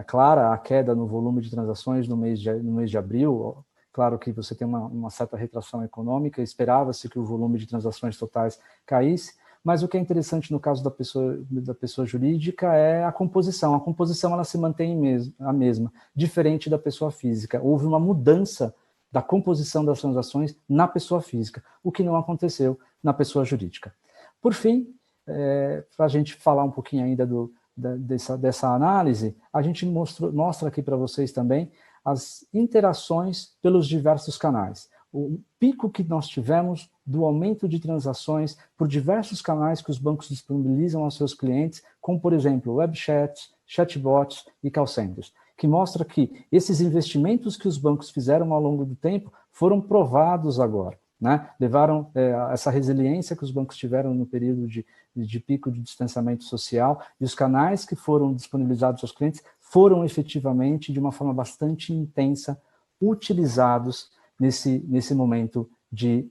clara, a queda no volume de transações no mês de abril. Claro que você tem uma certa retração econômica, esperava-se que o volume de transações totais caísse, mas o que é interessante no caso da pessoa jurídica é a composição. A composição ela se mantém a mesma, diferente da pessoa física. Houve uma mudança da composição das transações na pessoa física, o que não aconteceu na pessoa jurídica. Por fim, para a gente falar um pouquinho ainda dessa análise, a gente mostra aqui para vocês também as interações pelos diversos canais. O pico que nós tivemos do aumento de transações por diversos canais que os bancos disponibilizam aos seus clientes, como, por exemplo, web chats, chatbots e call centers, que mostra que esses investimentos que os bancos fizeram ao longo do tempo foram provados agora, né? Levaram essa resiliência que os bancos tiveram no período de pico de distanciamento social, e os canais que foram disponibilizados aos clientes foram efetivamente, de uma forma bastante intensa, utilizados nesse momento de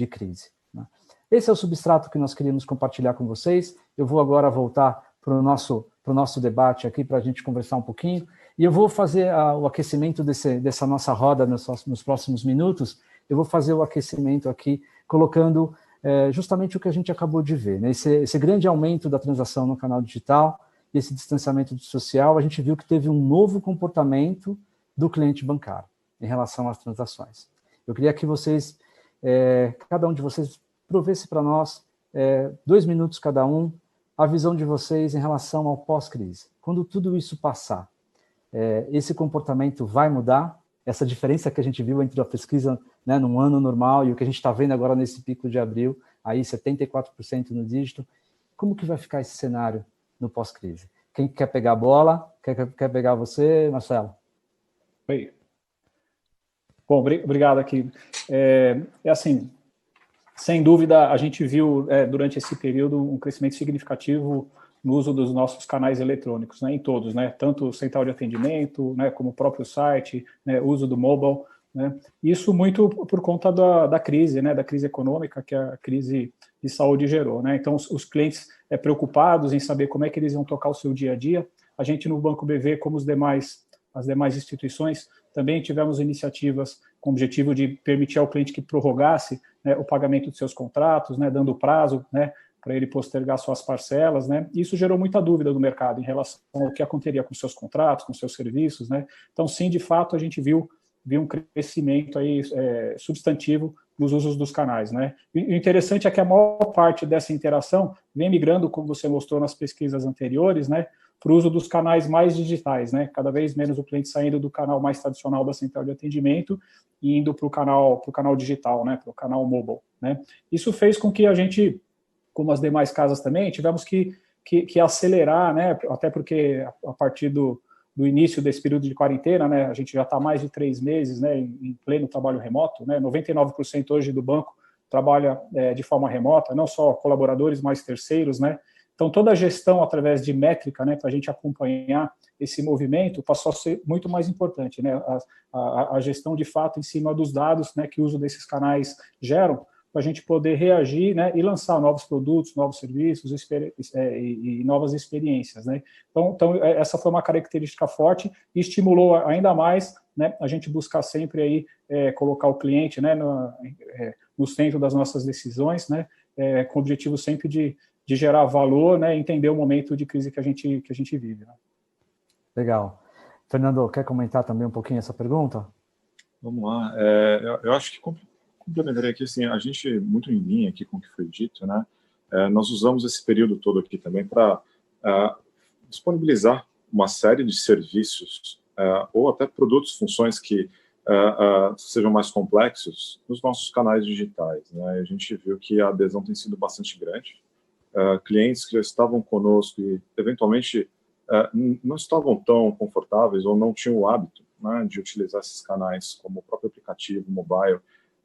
crise, né? Esse é o substrato que nós queríamos compartilhar com vocês. Eu vou agora voltar para o nosso debate aqui, para a gente conversar um pouquinho, e eu vou fazer o aquecimento dessa nossa roda nos próximos minutos. Eu vou fazer o aquecimento aqui, colocando justamente o que a gente acabou de ver, né? Esse grande aumento da transação no canal digital, esse distanciamento social, a gente viu que teve um novo comportamento do cliente bancário em relação às transações. Eu queria que vocês, cada um de vocês, provesse para nós, 2 minutos cada um, a visão de vocês em relação ao pós-crise. Quando tudo isso passar, esse comportamento vai mudar? Essa diferença que a gente viu entre a pesquisa, né, num ano normal e o que a gente está vendo agora nesse pico de abril, aí 74% no dígito, como que vai ficar esse cenário no pós-crise? Quem quer pegar a bola? Quer pegar você, Marcelo? Oi. Bom, obrigado aqui. Assim, sem dúvida, a gente viu durante esse período um crescimento significativo no uso dos nossos canais eletrônicos, né, em todos, né, tanto central de atendimento, né, como o próprio site, né, uso do mobile, né, isso muito por conta da crise, né, da crise econômica que a crise de saúde gerou, né. Então os clientes preocupados em saber como é que eles iam tocar o seu dia a dia. A gente no Banco BV, como as demais instituições, também tivemos iniciativas com o objetivo de permitir ao cliente que prorrogasse, né, o pagamento de seus contratos, né, dando prazo, né, para ele postergar suas parcelas, né? Isso gerou muita dúvida do mercado em relação ao que aconteceria com seus contratos, com seus serviços, né? Então, sim, de fato, a gente viu um crescimento aí substantivo nos usos dos canais, né? O interessante é que a maior parte dessa interação vem migrando, como você mostrou nas pesquisas anteriores, né, para o uso dos canais mais digitais, né? Cada vez menos o cliente saindo do canal mais tradicional da central de atendimento e indo para o canal digital, né, para o canal mobile, né? Isso fez com que a gente, como as demais casas também, tivemos que acelerar, né? Até porque a partir do início desse período de quarentena, né, a gente já está mais de 3 meses, né, em pleno trabalho remoto, né, 99% hoje do banco trabalha de forma remota, não só colaboradores, mas terceiros, né. Então, toda a gestão através de métrica, né, para a gente acompanhar esse movimento, passou a ser muito mais importante, né, a gestão de fato em cima dos dados, né, que o uso desses canais geram, para a gente poder reagir, né, e lançar novos produtos, novos serviços e novas experiências, né? Então, essa foi uma característica forte e estimulou ainda mais, né, a gente buscar sempre aí colocar o cliente, né, no centro das nossas decisões, né, com o objetivo sempre de gerar valor, né, entender o momento de crise que a gente vive. Né? Legal. Fernando, quer comentar também um pouquinho essa pergunta? Vamos lá. Eu acho que complementaria aqui, assim, a gente, muito em linha aqui com o que foi dito, né, nós usamos esse período todo aqui também para disponibilizar uma série de serviços ou até produtos, funções que sejam mais complexos nos nossos canais digitais, né? A gente viu que a adesão tem sido bastante grande. Clientes que já estavam conosco e, eventualmente, não estavam tão confortáveis ou não tinham o hábito, né, de utilizar esses canais, como o próprio aplicativo, mobile,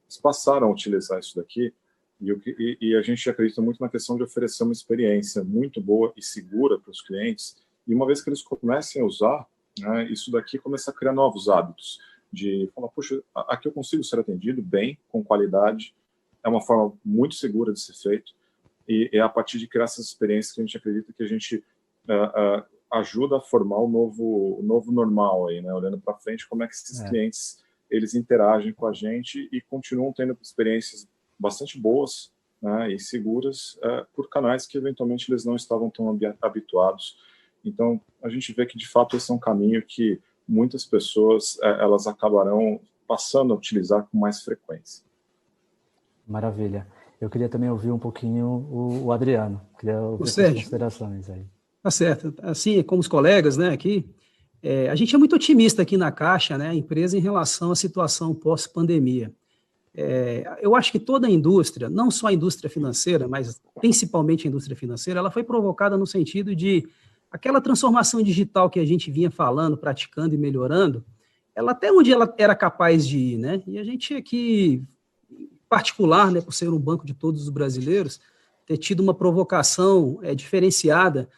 eles passaram a utilizar isso daqui e a gente acredita muito na questão de oferecer uma experiência muito boa e segura para os clientes. E uma vez que eles comecem a usar, né, isso daqui começa a criar novos hábitos de falar, puxa, aqui eu consigo ser atendido bem, com qualidade, é uma forma muito segura de ser feito e é a partir de criar essas experiências que a gente acredita que a gente ajuda a formar o novo normal aí, né, olhando para frente, como é que esses clientes eles interagem com a gente e continuam tendo experiências bastante boas, né, e seguras por canais que eventualmente eles não estavam tão habituados. Então, a gente vê que de fato esse é um caminho que muitas pessoas elas acabarão passando a utilizar com mais frequência. Maravilha. Eu queria também ouvir um pouquinho o Adriano. Queria ouvir as considerações aí. Tá certo. Assim, como os colegas, né, aqui, a gente é muito otimista aqui na Caixa, né, a empresa, em relação à situação pós-pandemia. Eu acho que toda a indústria, não só a indústria financeira, mas principalmente a indústria financeira, ela foi provocada no sentido de aquela transformação digital que a gente vinha falando, praticando e melhorando, ela até onde ela era capaz de ir, né? E a gente aqui, em particular, né, por ser um banco de todos os brasileiros, ter tido uma provocação diferenciada.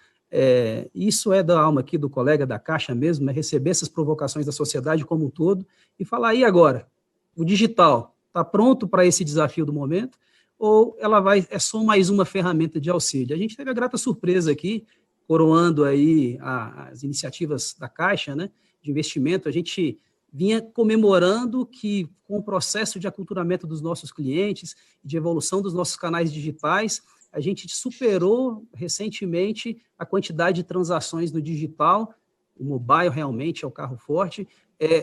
Isso é da alma aqui do colega da Caixa mesmo, né, receber essas provocações da sociedade como um todo e falar, e agora? O digital está pronto para esse desafio do momento ou ela é só mais uma ferramenta de auxílio? A gente teve a grata surpresa aqui, coroando aí as iniciativas da Caixa, né, de investimento, a gente vinha comemorando que com o processo de aculturamento dos nossos clientes, de evolução dos nossos canais digitais, a gente superou recentemente a quantidade de transações no digital, o mobile realmente é o carro forte,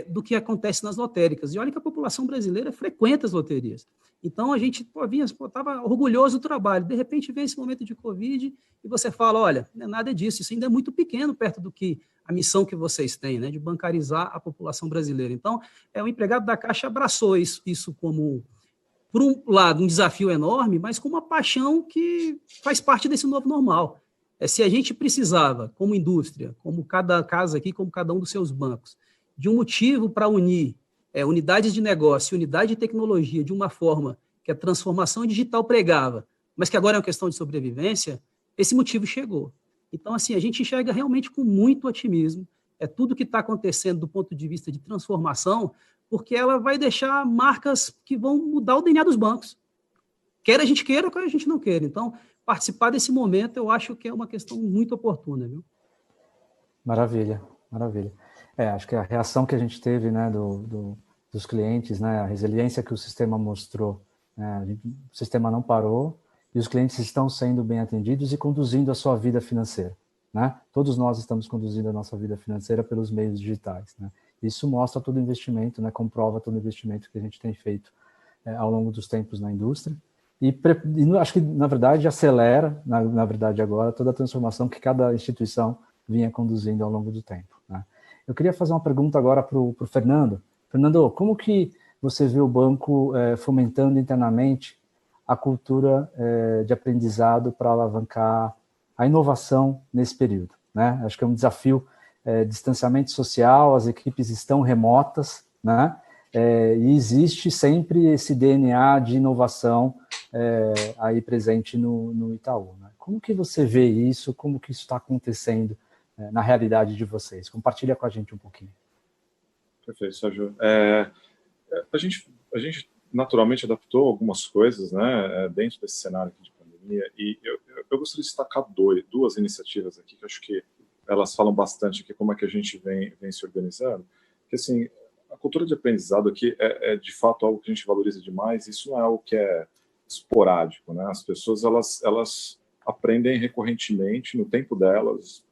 do que acontece nas lotéricas. E olha que a população brasileira frequenta as loterias. Então, a gente estava orgulhoso do trabalho. De repente, vem esse momento de Covid e você fala, olha, não é nada disso, isso ainda é muito pequeno perto do que a missão que vocês têm, né, de bancarizar a população brasileira. Então, o empregado da Caixa abraçou isso como, por um lado, um desafio enorme, mas com uma paixão que faz parte desse novo normal. Se a gente precisava, como indústria, como cada casa aqui, como cada um dos seus bancos, de um motivo para unir unidades de negócio, unidade de tecnologia de uma forma que a transformação digital pregava, mas que agora é uma questão de sobrevivência, esse motivo chegou. Então, assim, a gente enxerga realmente com muito otimismo tudo que está acontecendo do ponto de vista de transformação, porque ela vai deixar marcas que vão mudar o DNA dos bancos. Quer a gente queira ou quer a gente não queira. Então, participar desse momento, eu acho que é uma questão muito oportuna, viu? Maravilha, maravilha. Acho que a reação que a gente teve, né, dos clientes, né, a resiliência que o sistema mostrou, né, o sistema não parou e os clientes estão sendo bem atendidos e conduzindo a sua vida financeira, né? Todos nós estamos conduzindo a nossa vida financeira pelos meios digitais, né? Isso mostra todo o investimento, né? Comprova todo o investimento que a gente tem feito ao longo dos tempos na indústria e acho que, na verdade, acelera, na verdade agora, toda a transformação que cada instituição vinha conduzindo ao longo do tempo, né? Eu queria fazer uma pergunta agora para o Fernando. Fernando, como que você vê o banco fomentando internamente a cultura de aprendizado para alavancar a inovação nesse período, né? Acho que é um desafio, distanciamento social, as equipes estão remotas, né? E existe sempre esse DNA de inovação aí presente no Itaú, né? Como que você vê isso? Como que isso está acontecendo na realidade de vocês? Compartilha com a gente um pouquinho. Perfeito, Sérgio. A gente naturalmente adaptou algumas coisas, né, dentro desse cenário aqui de pandemia, e eu gostaria de destacar duas iniciativas aqui, que eu acho que elas falam bastante aqui como é que a gente vem se organizando, que assim, a cultura de aprendizado aqui é de fato algo que a gente valoriza demais, isso não é algo que é esporádico, né, as pessoas elas aprendem recorrentemente, no tempo delas,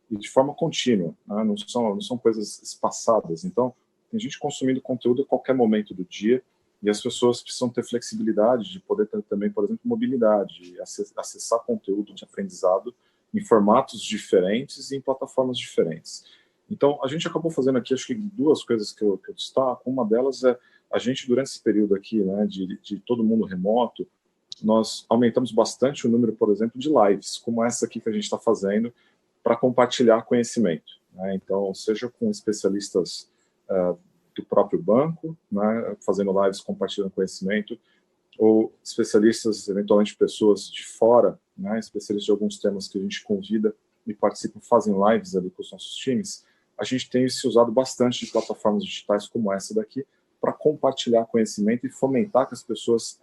e de forma contínua, né, não são coisas espaçadas, então tem gente consumindo conteúdo a qualquer momento do dia e as pessoas precisam ter flexibilidade de poder ter também, por exemplo, mobilidade, acessar conteúdo de aprendizado em formatos diferentes e em plataformas diferentes. Então, a gente acabou fazendo aqui, acho que duas coisas que eu destaco. Uma delas é a gente, durante esse período aqui, né, de todo mundo remoto, nós aumentamos bastante o número, por exemplo, de lives, como essa aqui que a gente está fazendo, para compartilhar conhecimento, né? Então, seja com especialistas do próprio banco, né, fazendo lives, compartilhando conhecimento, ou especialistas, eventualmente pessoas de fora, né, especialistas de alguns temas que a gente convida e participam, fazem lives ali com os nossos times. A gente tem se usado bastante de plataformas digitais como essa daqui para compartilhar conhecimento e fomentar que as pessoas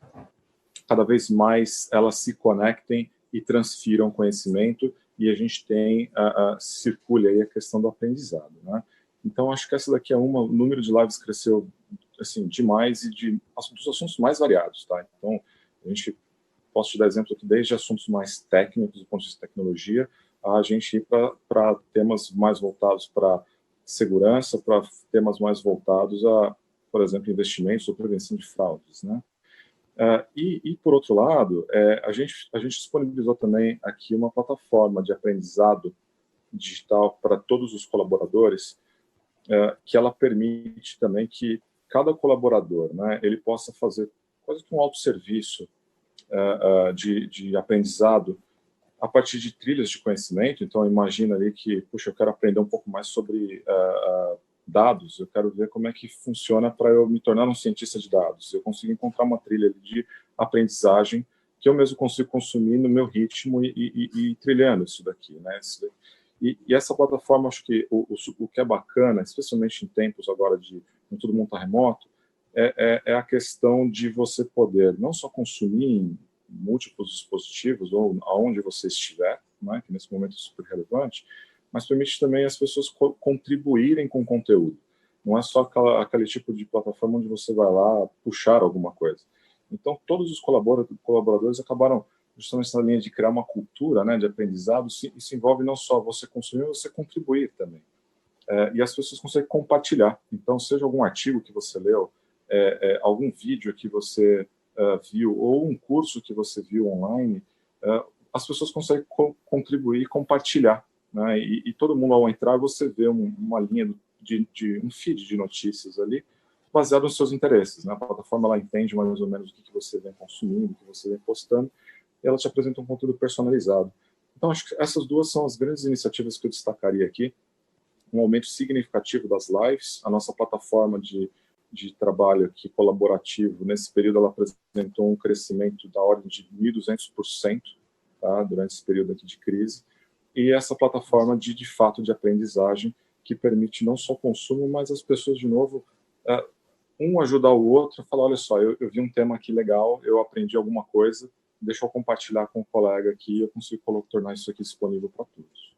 cada vez mais elas se conectem e transfiram conhecimento, e a gente tem circula aí a questão do aprendizado, né? Então, acho que essa daqui é o número de lives cresceu assim, demais e dos assuntos mais variados, tá? Então, posso te dar exemplo aqui, desde assuntos mais técnicos, do ponto de vista de tecnologia, a gente ir para temas mais voltados para segurança, para temas mais voltados a, por exemplo, investimentos ou prevenção de fraudes, né? E por outro lado, a gente disponibilizou também aqui uma plataforma de aprendizado digital para todos os colaboradores, que ela permite também que cada colaborador, né, ele possa fazer quase que um autosserviço de aprendizado a partir de trilhas de conhecimento. Então, imagina ali que, puxa, eu quero aprender um pouco mais sobre dados, eu quero ver como é que funciona para eu me tornar um cientista de dados. Eu consigo encontrar uma trilha de aprendizagem que eu mesmo consigo consumir no meu ritmo e trilhando isso daqui, né? E essa plataforma, acho que o que é bacana, especialmente em tempos agora de todo mundo está remoto, é a questão de você poder não só consumir em múltiplos dispositivos ou aonde você estiver, né, que nesse momento é super relevante, mas permite também as pessoas contribuírem com o conteúdo. Não é só aquele tipo de plataforma onde você vai lá puxar alguma coisa. Então, todos os colaboradores acabaram justamente nessa linha de criar uma cultura, né, de aprendizado. Isso envolve não só você consumir, mas você contribuir também. E as pessoas conseguem compartilhar. Então, seja algum artigo que você leu, algum vídeo que você viu, ou um curso que você viu online, as pessoas conseguem contribuir e compartilhar, né? E todo mundo, ao entrar, você vê uma linha de um feed de notícias ali, baseado nos seus interesses, né? A plataforma ela entende mais ou menos o que você vem consumindo, o que você vem postando, e ela te apresenta um conteúdo personalizado. Então, acho que essas duas são as grandes iniciativas que eu destacaria aqui. Um aumento significativo das lives, a nossa plataforma de trabalho aqui colaborativo, nesse período ela apresentou um crescimento da ordem de 1.200%, tá, durante esse período aqui de crise, e essa plataforma de fato de aprendizagem que permite não só o consumo, mas as pessoas, de novo, um ajudar o outro a falar, olha só, eu vi um tema aqui legal, eu aprendi alguma coisa, deixa eu compartilhar com o colega aqui, eu consigo tornar isso aqui disponível para todos.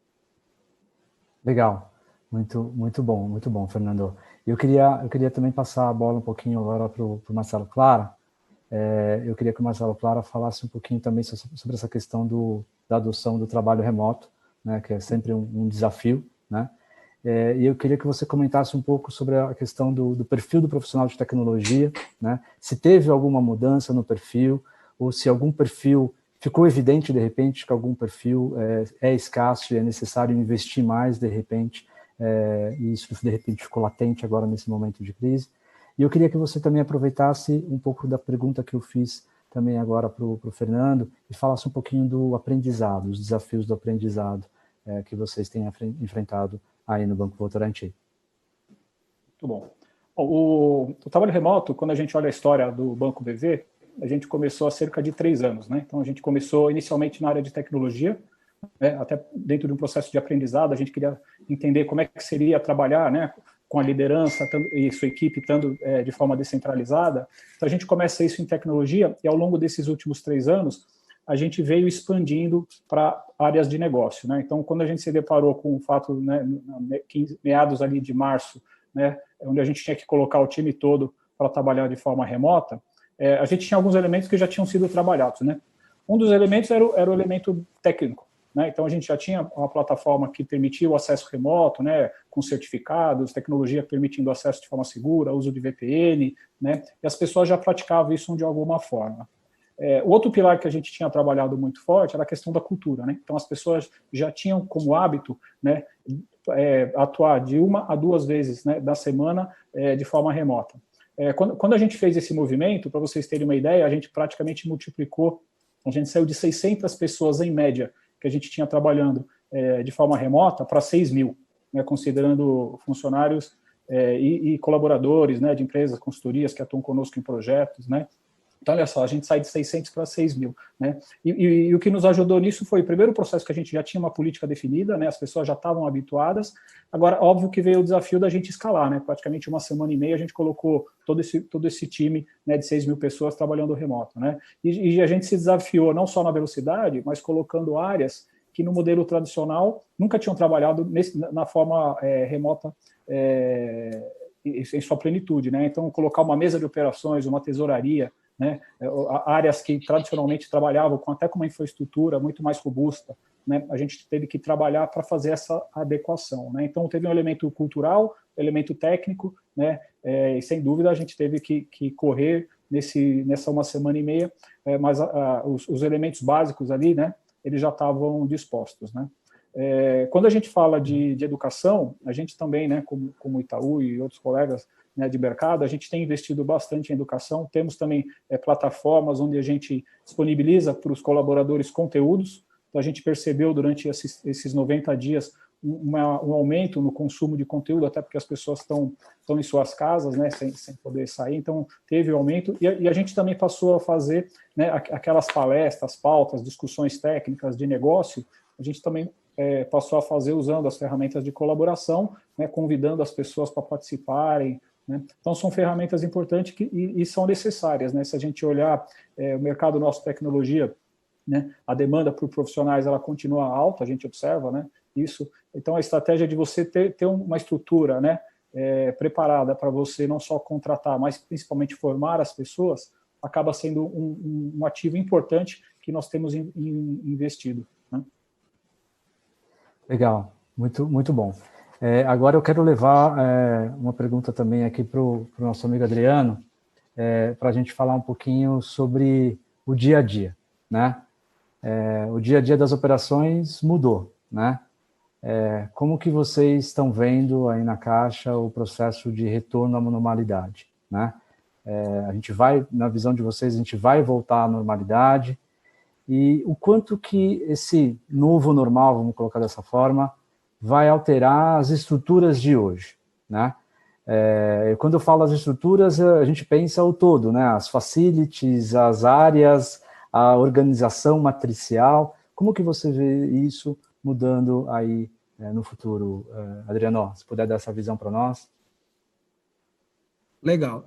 Legal, muito bom, Fernando. Eu queria também passar a bola um pouquinho agora para o Marcelo Clara, eu queria que o Marcelo Clara falasse um pouquinho também sobre essa questão da adoção do trabalho remoto, né, que é sempre um desafio, né? E eu queria que você comentasse um pouco sobre a questão do perfil do profissional de tecnologia, né? Se teve alguma mudança no perfil, ou se algum perfil ficou evidente, de repente, que algum perfil é escasso e é necessário investir mais, de repente, e isso, de repente, ficou latente agora nesse momento de crise. E eu queria que você também aproveitasse um pouco da pergunta que eu fiz também agora para o Fernando e falasse um pouquinho do aprendizado, os desafios do aprendizado que vocês têm enfrentado aí no Banco Votorantim. Muito bom. O trabalho remoto, quando a gente olha a história do Banco BV, a gente começou há cerca de 3 anos, né? Então, a gente começou inicialmente na área de tecnologia, né? Até dentro de um processo de aprendizado, a gente queria entender como é que seria trabalhar, né, com a liderança e sua equipe estando de forma descentralizada. Então, a gente começa isso em tecnologia e, ao longo desses últimos 3 anos, a gente veio expandindo para áreas de negócio, né? Então, quando a gente se deparou com o fato, né, meados ali de março, né, onde a gente tinha que colocar o time todo para trabalhar de forma remota, a gente tinha alguns elementos que já tinham sido trabalhados, né? Um dos elementos era o elemento técnico, né? Então, a gente já tinha uma plataforma que permitia o acesso remoto, né, com certificados, tecnologia permitindo acesso de forma segura, uso de VPN, né? E as pessoas já praticavam isso de alguma forma. O outro pilar que a gente tinha trabalhado muito forte era a questão da cultura, né? Então, as pessoas já tinham como hábito, né, atuar de 1 a 2 vezes, né, da semana de forma remota. Quando a gente fez esse movimento, para vocês terem uma ideia, a gente praticamente multiplicou, a gente saiu de 600 pessoas em média que a gente tinha trabalhando de forma remota para 6 mil, né, considerando funcionários e colaboradores, né, de empresas, consultorias que atuam conosco em projetos, né. Então, olha só, a gente sai de 600 para 6 mil, né? E o que nos ajudou nisso foi, primeiro, o processo que a gente já tinha uma política definida, né? As pessoas já estavam habituadas. Agora, óbvio que veio o desafio da gente escalar, né? Praticamente 1 semana e meia a gente colocou todo esse time, né, de 6 mil pessoas trabalhando remoto, né? E a gente se desafiou não só na velocidade, mas colocando áreas que no modelo tradicional nunca tinham trabalhado na forma remota em sua plenitude, né? Então, colocar uma mesa de operações, uma tesouraria, né, áreas que tradicionalmente trabalhavam até com uma infraestrutura muito mais robusta, né, a gente teve que trabalhar para fazer essa adequação, né? Então, teve um elemento cultural, elemento técnico, né, e sem dúvida a gente teve que correr nessa 1 semana e meia, mas os elementos básicos ali, né, eles já estavam dispostos, né? Quando a gente fala de educação, a gente também, né, como o Itaú e outros colegas, né, de mercado, a gente tem investido bastante em educação, temos também plataformas onde a gente disponibiliza para os colaboradores conteúdos. Então, a gente percebeu durante esses 90 dias um aumento no consumo de conteúdo, até porque as pessoas estão em suas casas, né, sem poder sair, então teve um aumento, e a gente também passou a fazer, né, aquelas palestras, pautas, discussões técnicas de negócio, a gente também passou a fazer usando as ferramentas de colaboração, né, convidando as pessoas para participarem, né? Então, são ferramentas importantes e são necessárias, né? Se a gente olhar o mercado nosso de tecnologia, né, a demanda por profissionais ela continua alta, a gente observa, né, isso. Então, a estratégia de você ter uma estrutura, né, preparada para você não só contratar, mas principalmente formar as pessoas, acaba sendo um ativo importante que nós temos investido, né? Legal, muito, muito bom. Agora eu quero levar uma pergunta também aqui para o nosso amigo Adriano, para a gente falar um pouquinho sobre o dia a dia, né? O dia a dia das operações mudou, né? Como que vocês estão vendo aí na Caixa o processo de retorno à normalidade, né? A gente vai, na visão de vocês, a gente vai voltar à normalidade, e o quanto que esse novo normal, vamos colocar dessa forma, vai alterar as estruturas de hoje, né? Quando eu falo as estruturas, a gente pensa o todo, né? As facilities, as áreas, a organização matricial. Como que você vê isso mudando aí no futuro? Adriano, se puder dar essa visão para nós. Legal.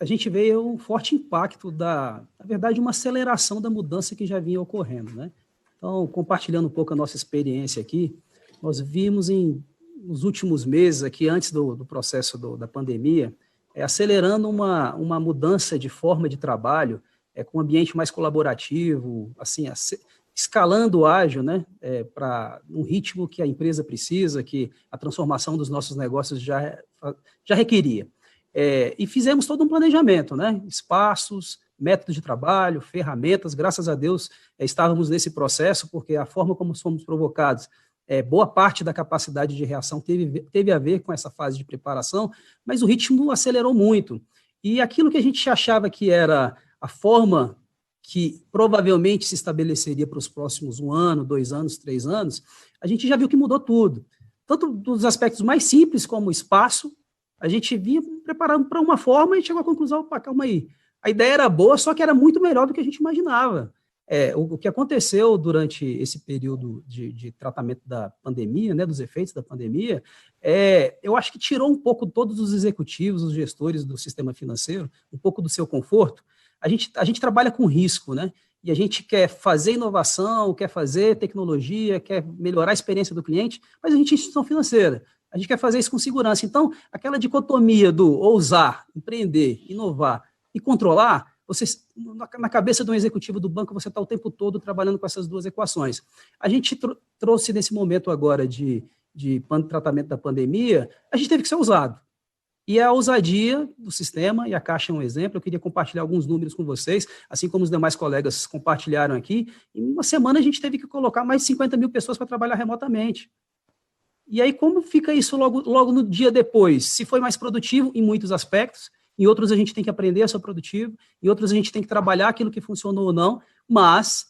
A gente vê um forte impacto na verdade, uma aceleração da mudança que já vinha ocorrendo, né? Então, compartilhando um pouco a nossa experiência aqui, nós vimos nos últimos meses aqui, antes do processo da pandemia, acelerando uma mudança de forma de trabalho, com um ambiente mais colaborativo, assim, escalando ágil, né, para um ritmo que a empresa precisa, que a transformação dos nossos negócios já requeria. E fizemos todo um planejamento, né, espaços, métodos de trabalho, ferramentas, graças a Deus estávamos nesse processo, porque a forma como fomos provocados, boa parte da capacidade de reação teve a ver com essa fase de preparação, mas o ritmo acelerou muito. E aquilo que a gente achava que era a forma que provavelmente se estabeleceria para os próximos 1 ano, 2 anos, 3 anos, a gente já viu que mudou tudo. Tanto dos aspectos mais simples, como o espaço, a gente vinha preparando para uma forma e chegou à conclusão, calma aí, a ideia era boa, só que era muito melhor do que a gente imaginava. O que aconteceu durante esse período de tratamento da pandemia, né, dos efeitos da pandemia, eu acho que tirou um pouco todos os executivos, os gestores do sistema financeiro, um pouco do seu conforto. A gente trabalha com risco, né? E a gente quer fazer inovação, quer fazer tecnologia, quer melhorar a experiência do cliente, mas a gente é instituição financeira. A gente quer fazer isso com segurança. Então, aquela dicotomia do ousar, empreender, inovar e controlar, na cabeça de um executivo do banco, você está o tempo todo trabalhando com essas duas equações. A gente trouxe nesse momento agora de tratamento da pandemia, a gente teve que ser ousado. E a ousadia do sistema, e a Caixa é um exemplo, eu queria compartilhar alguns números com vocês, assim como os demais colegas compartilharam aqui. Em uma semana a gente teve que colocar mais de 50 mil pessoas para trabalhar remotamente. E aí como fica isso logo no dia depois? Se foi mais produtivo em muitos aspectos, em outros a gente tem que aprender a ser produtivo, em outros a gente tem que trabalhar aquilo que funcionou ou não, mas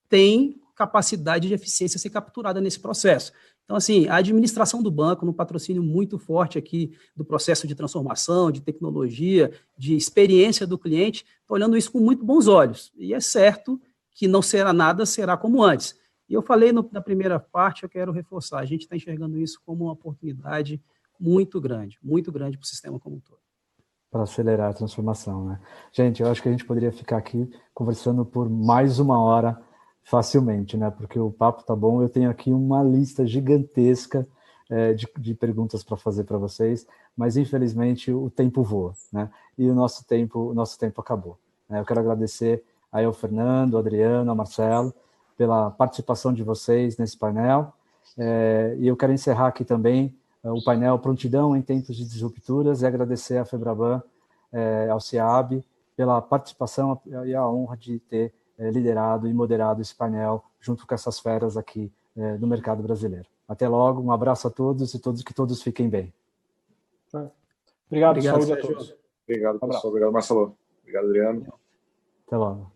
tem capacidade de eficiência a ser capturada nesse processo. Então, assim, a administração do banco, num patrocínio muito forte aqui do processo de transformação, de tecnologia, de experiência do cliente, está olhando isso com muito bons olhos. E é certo que não será nada, será como antes. E eu falei na primeira parte, eu quero reforçar, a gente está enxergando isso como uma oportunidade muito grande para o sistema como um todo. Para acelerar a transformação, né? Gente, eu acho que a gente poderia ficar aqui conversando por mais 1 hora facilmente, né? Porque o papo tá bom. Eu tenho aqui uma lista gigantesca de perguntas para fazer para vocês, mas infelizmente o tempo voa, né? E o nosso tempo acabou, né? Eu quero agradecer aí ao Fernando, ao Adriano, ao Marcelo pela participação de vocês nesse painel, e eu quero encerrar aqui também o painel Prontidão em Tempos de Disrupturas e agradecer à Febraban, ao CIAB, pela participação e a honra de ter liderado e moderado esse painel junto com essas feras aqui do mercado brasileiro. Até logo, um abraço a todos e que todos fiquem bem. Obrigado, saúde a todos. Obrigado, pessoal. Obrigado, Marcelo. Obrigado, Adriano. Até logo.